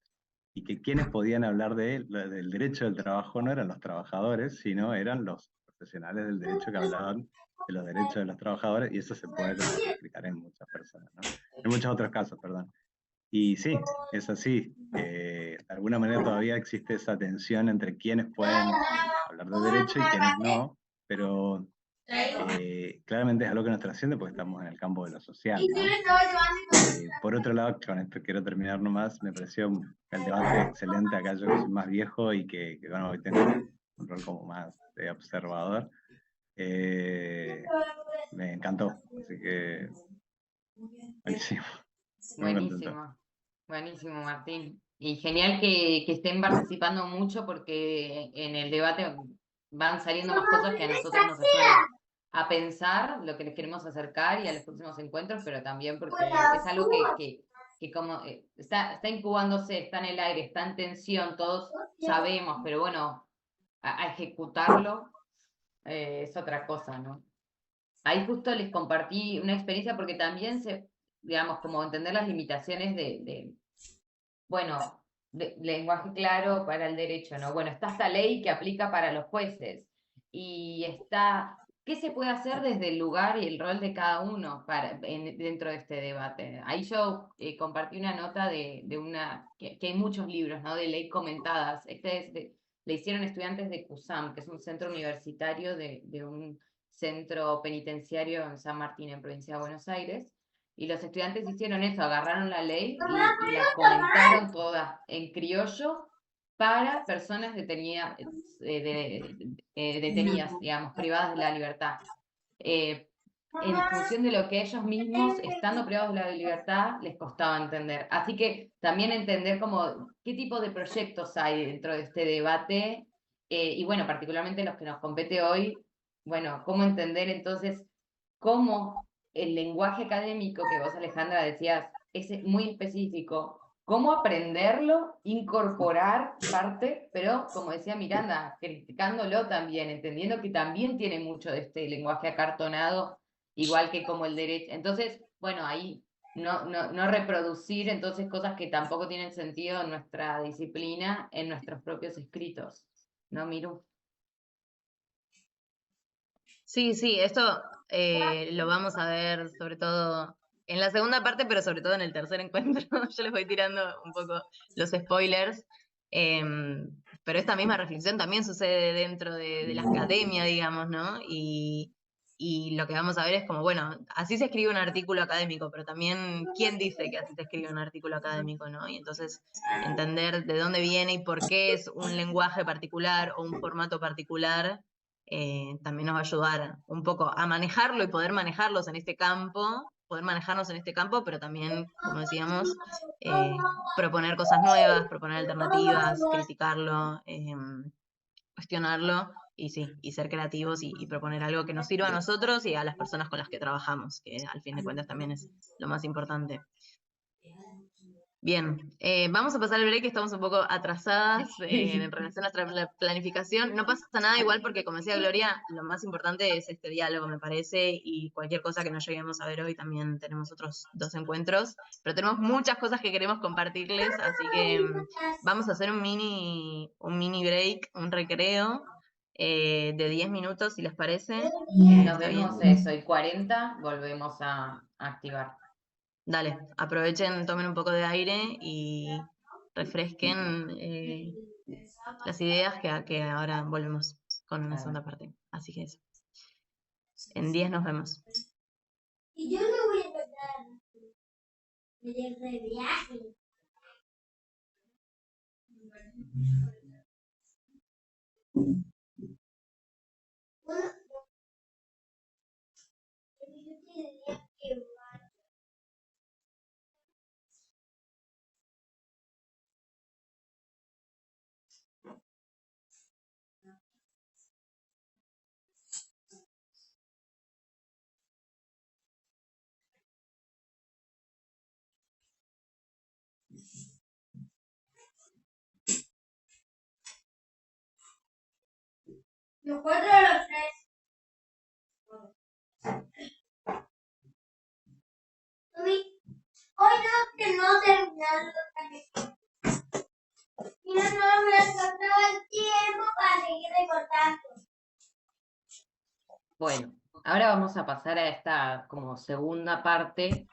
J: Y que quienes podían hablar del derecho del trabajo no eran los trabajadores, sino eran los profesionales del derecho que hablaban de los derechos de los trabajadores, y eso se puede aplicar en muchas personas, ¿no? En muchos otros casos, perdón. Y sí, es así. De alguna manera todavía existe esa tensión entre quienes pueden hablar de derecho y quienes no, pero claramente es algo que nos trasciende porque estamos en el campo de lo social, ¿no? Por otro lado, con esto quiero terminar nomás, me pareció el debate excelente acá, yo que soy más viejo y que bueno, hoy tengo un rol como más de observador. Me encantó, así que buenísimo. Muy contento.
A: Buenísimo, buenísimo, Martín. Y genial que estén participando mucho porque en el debate van saliendo más cosas que a nosotros nos ayudan a pensar lo que les queremos acercar y a los próximos encuentros, pero también porque es algo que como está incubándose, está en el aire, está en tensión, todos sabemos, pero bueno, a ejecutarlo es otra cosa, ¿no? Ahí justo les compartí una experiencia porque también digamos, como entender las limitaciones bueno, lenguaje claro para el derecho, ¿no? Bueno, está esta ley que aplica para los jueces y está, ¿qué se puede hacer desde el lugar y el rol de cada uno dentro de este debate? Ahí yo compartí una nota de que hay muchos libros, ¿no? De ley comentadas. Este es le hicieron estudiantes de CUSAM, que es un centro universitario de un centro penitenciario en San Martín, en provincia de Buenos Aires, y los estudiantes hicieron eso, agarraron la ley y la comentaron toda en criollo para personas detenidas, digamos, privadas de la libertad. En función de lo que ellos mismos, estando privados de la libertad, les costaba entender. Así que también entender como qué tipo de proyectos hay dentro de este debate, y bueno, particularmente los que nos compete hoy, bueno, cómo entender entonces cómo el lenguaje académico que vos, Alejandra, decías, es muy específico, cómo aprenderlo, incorporar parte, pero como decía Miranda, criticándolo también, entendiendo que también tiene mucho de este lenguaje acartonado, igual que como el derecho. Entonces, bueno, ahí no reproducir entonces cosas que tampoco tienen sentido en nuestra disciplina, en nuestros propios escritos. ¿No, Miru?
B: Sí, sí, esto lo vamos a ver sobre todo en la segunda parte, pero sobre todo en el tercer encuentro. Yo les voy tirando un poco los spoilers. Pero esta misma reflexión también sucede dentro de la academia, digamos, ¿no? Y lo que vamos a ver es como, bueno, así se escribe un artículo académico, pero también, ¿quién dice que así se escribe un artículo académico, ¿no? Y entonces entender de dónde viene y por qué es un lenguaje particular o un formato particular, también nos va a ayudar un poco a manejarlo y poder manejarlos en este campo, poder manejarnos en este campo, pero también, como decíamos, proponer cosas nuevas, proponer alternativas, criticarlo, cuestionarlo, y sí, y ser creativos y proponer algo que nos sirva a nosotros y a las personas con las que trabajamos, que al fin de cuentas también es lo más importante. Bien, vamos a pasar el break, estamos un poco atrasadas en relación a nuestra planificación. No pasa nada igual porque, como decía Gloria, lo más importante es este diálogo, me parece, y cualquier cosa que no lleguemos a ver hoy, también tenemos otros 2 encuentros, pero tenemos muchas cosas que queremos compartirles, así que vamos a hacer un mini break, un recreo de 10 minutos, si les parece.
A: Nos vemos eso, y 40 volvemos a activar.
B: Dale, aprovechen, tomen un poco de aire y refresquen las ideas que ahora volvemos con una segunda parte. Así que eso. En 10 nos vemos.
K: Y yo no voy a empezar de viaje. Bueno, yo tendría que los 4 de los 3. Hoy no, que no terminaron los catequistas. Y no me alcanzaba el tiempo para seguir recortando.
A: Bueno, ahora vamos a pasar a esta como segunda parte,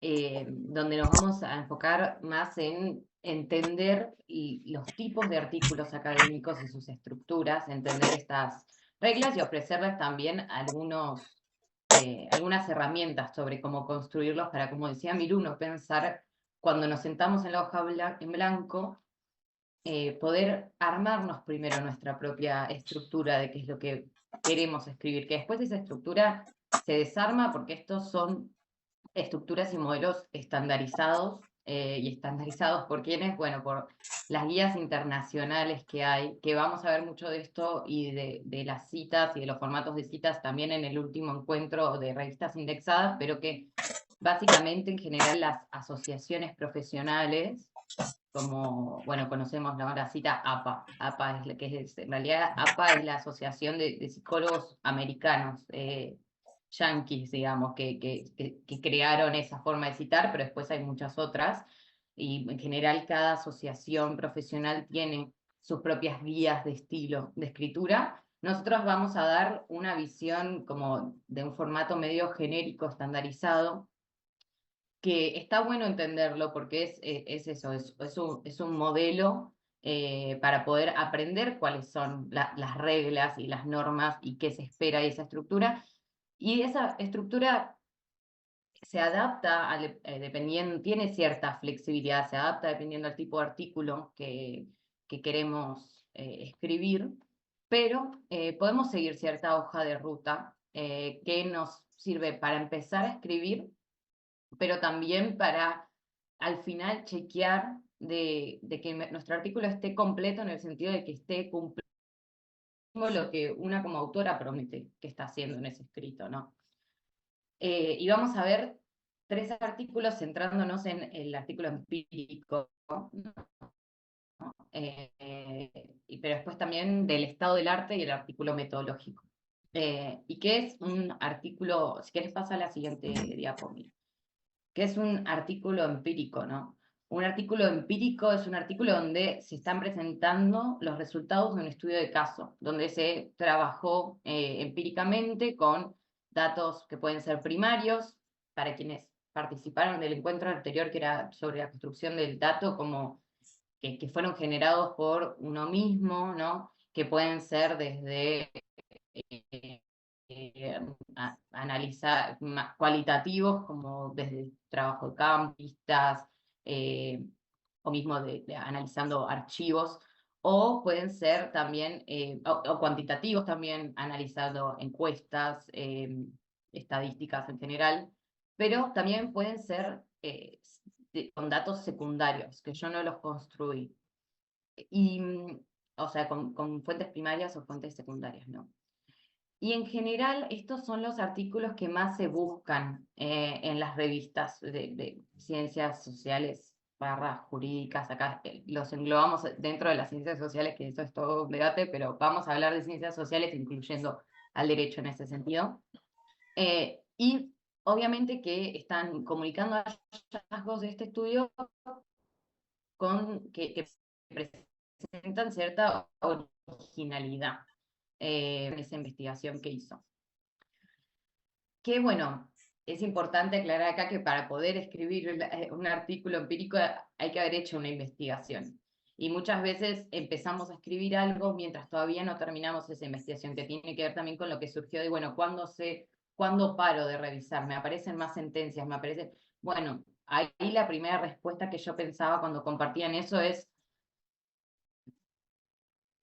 A: donde nos vamos a enfocar más en entender los tipos de artículos académicos y sus estructuras, entender estas reglas y ofrecerles también algunas herramientas sobre cómo construirlos para, como decía Miru, no pensar cuando nos sentamos en la hoja en blanco, poder armarnos primero nuestra propia estructura de qué es lo que queremos escribir, que después esa estructura se desarma porque estos son estructuras y modelos estandarizados, y estandarizados por quienes, bueno, por las guías internacionales que hay, que vamos a ver mucho de esto y de las citas y de los formatos de citas también en el último encuentro de revistas indexadas, pero que básicamente en general las asociaciones profesionales, como, bueno, conocemos la cita APA. APA es la que es, en realidad APA es la Asociación de Psicólogos Americanos, yanquis, digamos, que crearon esa forma de citar, pero después hay muchas otras, y en general cada asociación profesional tiene sus propias guías de estilo de escritura. Nosotros vamos a dar una visión como de un formato medio genérico, estandarizado, que está bueno entenderlo porque es eso, es un modelo para poder aprender cuáles son las reglas y las normas y qué se espera de esa estructura. Y esa estructura se adapta, dependiendo, tiene cierta flexibilidad, se adapta dependiendo del tipo de artículo que queremos escribir, pero podemos seguir cierta hoja de ruta que nos sirve para empezar a escribir, pero también para al final chequear de que nuestro artículo esté completo en el sentido de que esté cumpliendo lo que una como autora promete que está haciendo en ese escrito, ¿no? Y vamos a ver 3 artículos centrándonos en el artículo empírico, ¿no? Pero después también del estado del arte y el artículo metodológico. ¿Y qué es un artículo? Si quieres pasa a la siguiente diapo, mira. ¿Qué es un artículo empírico, no? Un artículo empírico es un artículo donde se están presentando los resultados de un estudio de caso, donde se trabajó empíricamente con datos que pueden ser primarios, para quienes participaron del encuentro anterior, que era sobre la construcción del dato, como que fueron generados por uno mismo, ¿no? Que pueden ser desde analizar cualitativos, como desde trabajo de campistas, o mismo analizando archivos, o pueden ser también, o cuantitativos también, analizando encuestas, estadísticas en general, pero también pueden ser con datos secundarios, que yo no los construí. Y, o sea, con fuentes primarias o fuentes secundarias, ¿no? Y en general, estos son los artículos que más se buscan en las revistas de ciencias sociales jurídicas. Acá los englobamos dentro de las ciencias sociales, que eso es todo un debate, pero vamos a hablar de ciencias sociales incluyendo al derecho en ese sentido. Y obviamente que están comunicando hallazgos de este estudio que presentan cierta originalidad en esa investigación que hizo. Que bueno, es importante aclarar acá que para poder escribir un artículo empírico hay que haber hecho una investigación. Y muchas veces empezamos a escribir algo mientras todavía no terminamos esa investigación, que tiene que ver también con lo que surgió de, bueno, ¿cuándo paro de revisar? Me aparecen más sentencias, me aparecen... Bueno, ahí la primera respuesta que yo pensaba cuando compartían eso es,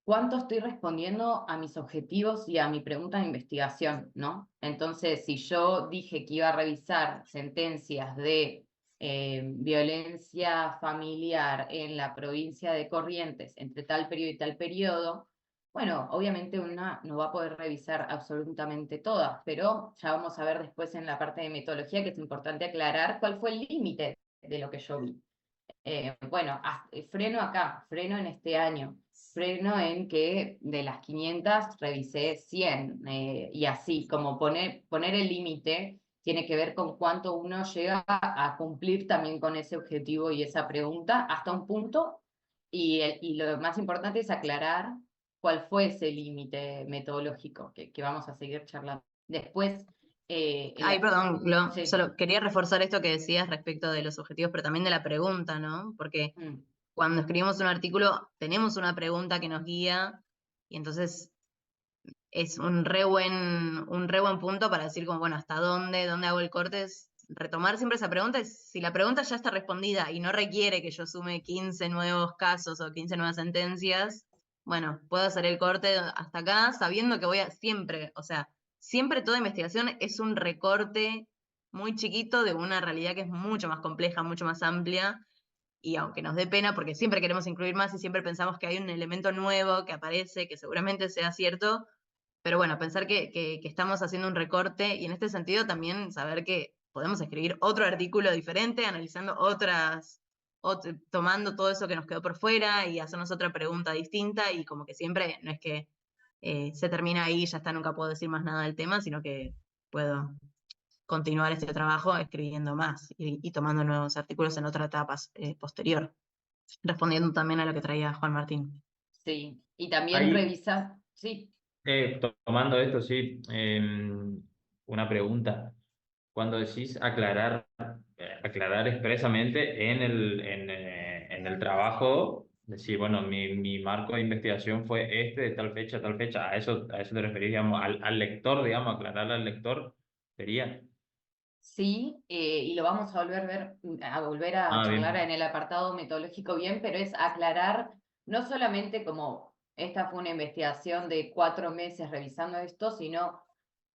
A: ¿cuánto estoy respondiendo a mis objetivos y a mi pregunta de investigación, ¿no? Entonces, si yo dije que iba a revisar sentencias de violencia familiar en la provincia de Corrientes entre tal periodo y tal periodo, bueno, obviamente una no va a poder revisar absolutamente todas, pero ya vamos a ver después en la parte de metodología que es importante aclarar cuál fue el límite de lo que yo vi. Bueno, freno acá, freno en este año, freno en que de las 500 revisé 100, y así, como poner el límite tiene que ver con cuánto uno llega a cumplir también con ese objetivo y esa pregunta hasta un punto, y lo más importante es aclarar cuál fue ese límite metodológico que vamos a seguir charlando. Después...
B: Ay, perdón, Glo,
A: sí.
B: solo quería reforzar esto que decías respecto de los objetivos, pero también de la pregunta, ¿no? Porque cuando escribimos un artículo tenemos una pregunta que nos guía y entonces es un re buen punto para decir como, bueno, ¿hasta dónde hago el corte? Es retomar siempre esa pregunta. Si la pregunta ya está respondida y no requiere que yo sume 15 nuevos casos o 15 nuevas sentencias, bueno, puedo hacer el corte hasta acá sabiendo que voy a siempre, o sea, siempre toda investigación es un recorte muy chiquito de una realidad que es mucho más compleja, mucho más amplia, y aunque nos dé pena, porque siempre queremos incluir más y siempre pensamos que hay un elemento nuevo que aparece, que seguramente sea cierto, pero bueno, pensar que estamos haciendo un recorte y en este sentido también saber que podemos escribir otro artículo diferente, analizando tomando todo eso que nos quedó por fuera y hacernos otra pregunta distinta y como que siempre no es que se termina ahí, ya está, nunca puedo decir más nada del tema, sino que puedo continuar este trabajo escribiendo más y tomando nuevos artículos en otra etapa posterior, respondiendo también a lo que traía Juan Martín.
A: Sí, y también
G: Ahí,
A: revisar, sí.
G: tomando esto, sí, una pregunta. Cuando decís aclarar expresamente en el trabajo decir, bueno, mi marco de investigación fue este, de tal fecha a tal fecha. A eso te referís, digamos, al lector, digamos, aclararle al lector, sería.
A: Sí, y lo vamos a volver a
G: Ah,
A: charlar
G: bien.
A: en el apartado metodológico bien, pero es aclarar no solamente como esta fue una investigación de 4 meses revisando esto, sino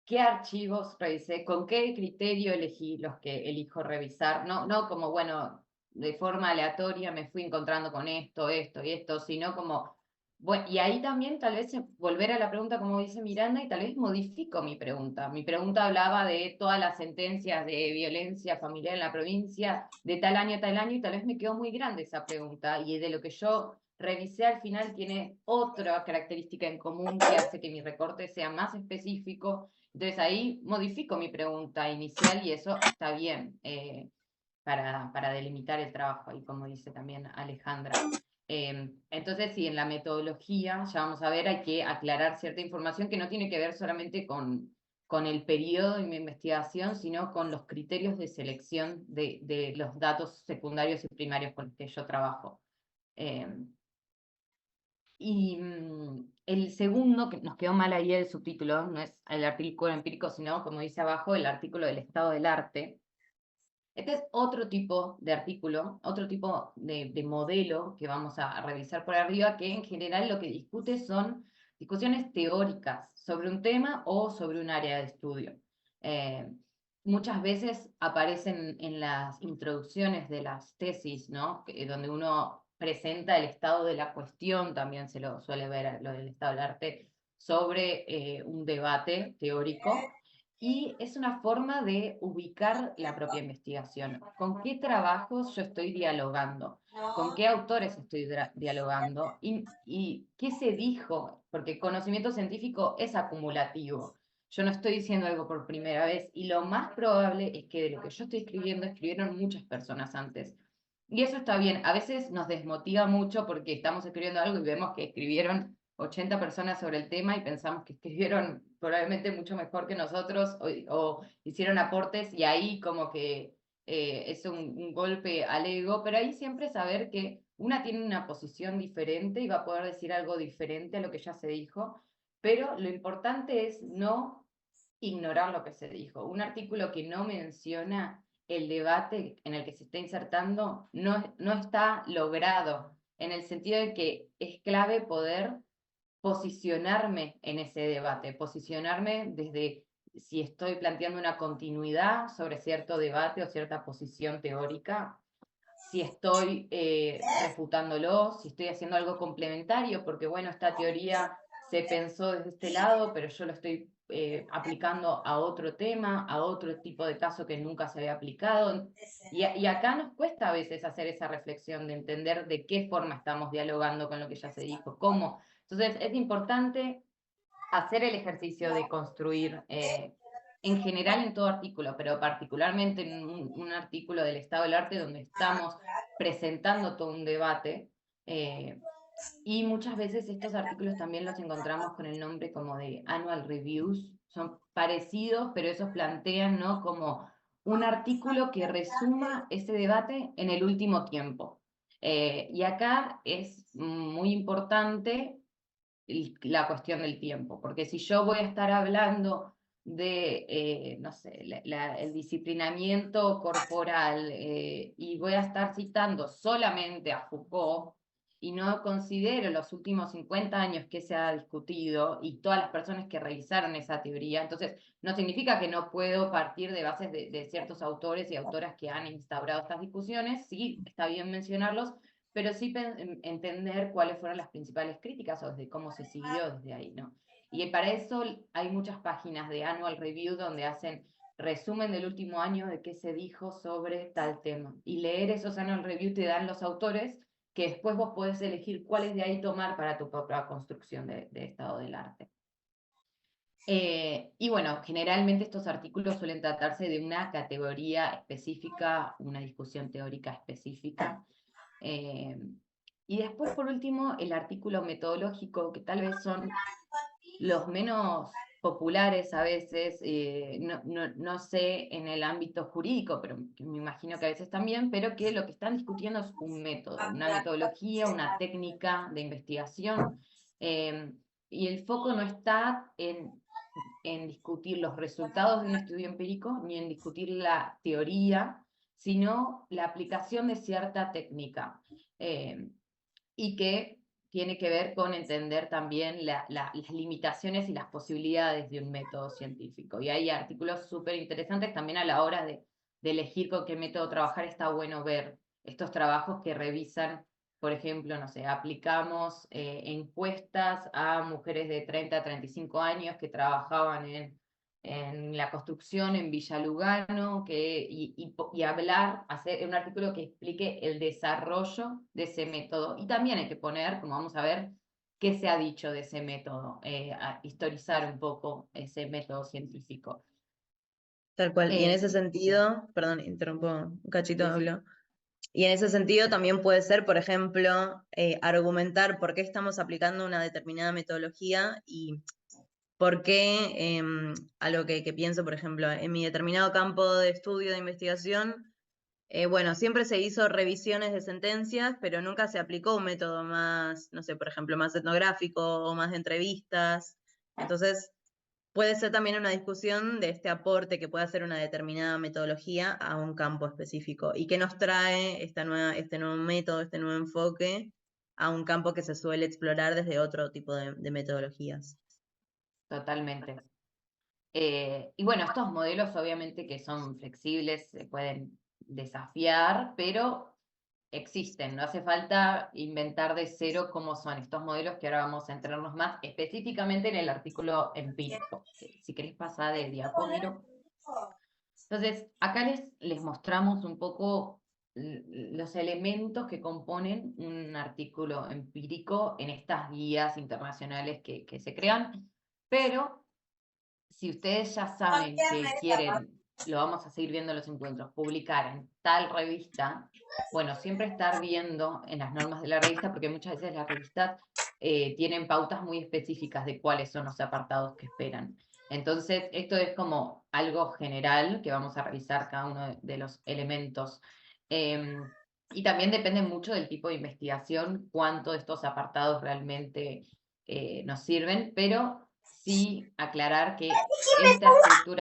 A: qué archivos revisé, con qué criterio elegí los que elijo revisar, no como, bueno, de forma aleatoria me fui encontrando con esto y esto, sino como, bueno, y ahí también tal vez volver a la pregunta como dice Miranda y tal vez modifico mi pregunta. Mi pregunta hablaba de todas las sentencias de violencia familiar en la provincia de tal año a tal año y tal vez me quedó muy grande esa pregunta y de lo que yo revisé al final tiene otra característica en común que hace que mi recorte sea más específico. Entonces ahí modifico mi pregunta inicial y eso está bien para delimitar el trabajo, y como dice también Alejandra. Entonces, sí, en la metodología, ya vamos a ver, hay que aclarar cierta información que no tiene que ver solamente con el periodo de mi investigación, sino con los criterios de selección de los datos secundarios y primarios con los que yo trabajo. Y el segundo, que nos quedó mal ahí el subtítulo, no es el artículo empírico, sino, como dice abajo, el artículo del estado del arte. Este es otro tipo de artículo, otro tipo de modelo que vamos a revisar por arriba, que en general lo que discute son discusiones teóricas sobre un tema o sobre un área de estudio. Muchas veces aparecen en las introducciones de las tesis, ¿no? Donde uno presenta el estado de la cuestión, también se lo suele ver lo del estado del arte, sobre un debate teórico. Y es una forma de ubicar la propia investigación. ¿Con qué trabajos yo estoy dialogando? ¿Con qué autores estoy dialogando? ¿Y qué se dijo? Porque conocimiento científico es acumulativo. Yo no estoy diciendo algo por primera vez y lo más probable es que de lo que yo estoy escribiendo escribieron muchas personas antes. Y eso está bien. A veces nos desmotiva mucho porque estamos escribiendo algo y vemos que escribieron 80 personas sobre el tema y pensamos que escribieron probablemente mucho mejor que nosotros o hicieron aportes y ahí como que es un golpe al ego, pero ahí siempre saber que una tiene una posición diferente y va a poder decir algo diferente a lo que ya se dijo, pero lo importante es no ignorar lo que se dijo. Un artículo que no menciona el debate en el que se está insertando no está logrado, en el sentido de que es clave poder posicionarme en ese debate, posicionarme desde si estoy planteando una continuidad sobre cierto debate o cierta posición teórica, si estoy refutándolo, si estoy haciendo algo complementario, porque bueno, esta teoría se pensó desde este lado, pero yo lo estoy aplicando a otro tema, a otro tipo de caso que nunca se había aplicado. Y acá nos cuesta a veces hacer esa reflexión de entender de qué forma estamos dialogando con lo que ya se dijo, cómo. Entonces es importante hacer el ejercicio de construir en general en todo artículo, pero particularmente en un artículo del estado del arte donde estamos presentando todo un debate. Y muchas veces estos artículos también los encontramos con el nombre como de annual reviews, son parecidos, pero esos plantean, ¿no?, como un artículo que resuma ese debate en el último tiempo. Y acá es muy importante la cuestión del tiempo, porque si yo voy a estar hablando de, no sé, el disciplinamiento corporal y voy a estar citando solamente a Foucault y no considero los últimos 50 años que se ha discutido y todas las personas que revisaron esa teoría, entonces no significa que no puedo partir de bases de ciertos autores y autoras que han instaurado estas discusiones, sí, está bien mencionarlos, pero sí entender cuáles fueron las principales críticas o desde cómo se siguió desde ahí, ¿no? Y para eso hay muchas páginas de Annual Review donde hacen resumen del último año de qué se dijo sobre tal tema. Y leer esos Annual Review te dan los autores que después vos podés elegir cuáles de ahí tomar para tu propia construcción de estado del arte. Y bueno, generalmente estos artículos suelen tratarse de una categoría específica, una discusión teórica específica. Y después, por último, el artículo metodológico, que tal vez son los menos populares a veces, no sé en el ámbito jurídico, pero me imagino que a veces también, pero que lo que están discutiendo es un método, una metodología, una técnica de investigación, y el foco no está en discutir los resultados de un estudio empírico, ni en discutir la teoría, sino la aplicación de cierta técnica, y que tiene que ver con entender también las limitaciones y las posibilidades de un método científico. Y hay artículos súper interesantes también a la hora de elegir con qué método trabajar. Está bueno ver estos trabajos que revisan, por ejemplo, no sé, aplicamos encuestas a mujeres de 30 a 35 años que trabajaban en la construcción en Villa Lugano, y hablar, hacer un artículo que explique el desarrollo de ese método. Y también hay que poner, como vamos a ver, qué se ha dicho de ese método, a historizar un poco ese método científico.
B: Tal cual. Y en ese
A: Sí.
B: sentido, perdón, interrumpo un cachito,
A: Sí, sí.
B: hablo. Y en ese sentido también puede ser, por ejemplo, argumentar por qué estamos aplicando una determinada metodología y por qué, algo que pienso, por ejemplo, en mi determinado campo de estudio, de investigación, bueno, siempre se hizo revisiones de sentencias, pero nunca se aplicó un método más, no sé, por ejemplo, más etnográfico o más de entrevistas. Entonces, puede ser también una discusión de este aporte que puede hacer una determinada metodología a un campo específico y que nos trae este nuevo método, este nuevo enfoque a un campo que se suele explorar desde otro tipo de metodologías.
A: Totalmente. Y bueno, estos modelos obviamente que son flexibles, se pueden desafiar, pero existen, no hace falta inventar de cero cómo son estos modelos, que ahora vamos a entrarnos más específicamente en el artículo empírico. Si querés pasar de diapómiro. Entonces, acá les mostramos un poco los elementos que componen un artículo empírico en estas guías internacionales que se crean, pero si ustedes ya saben que quieren, lo vamos a seguir viendo en los encuentros, publicar en tal revista, bueno, siempre estar viendo en las normas de la revista, porque muchas veces las revistas tienen pautas muy específicas de cuáles son los apartados que esperan. Entonces, esto es como algo general que vamos a revisar cada uno de los elementos. Y también depende mucho del tipo de investigación, cuánto de estos apartados realmente nos sirven, pero sí aclarar que esta estructura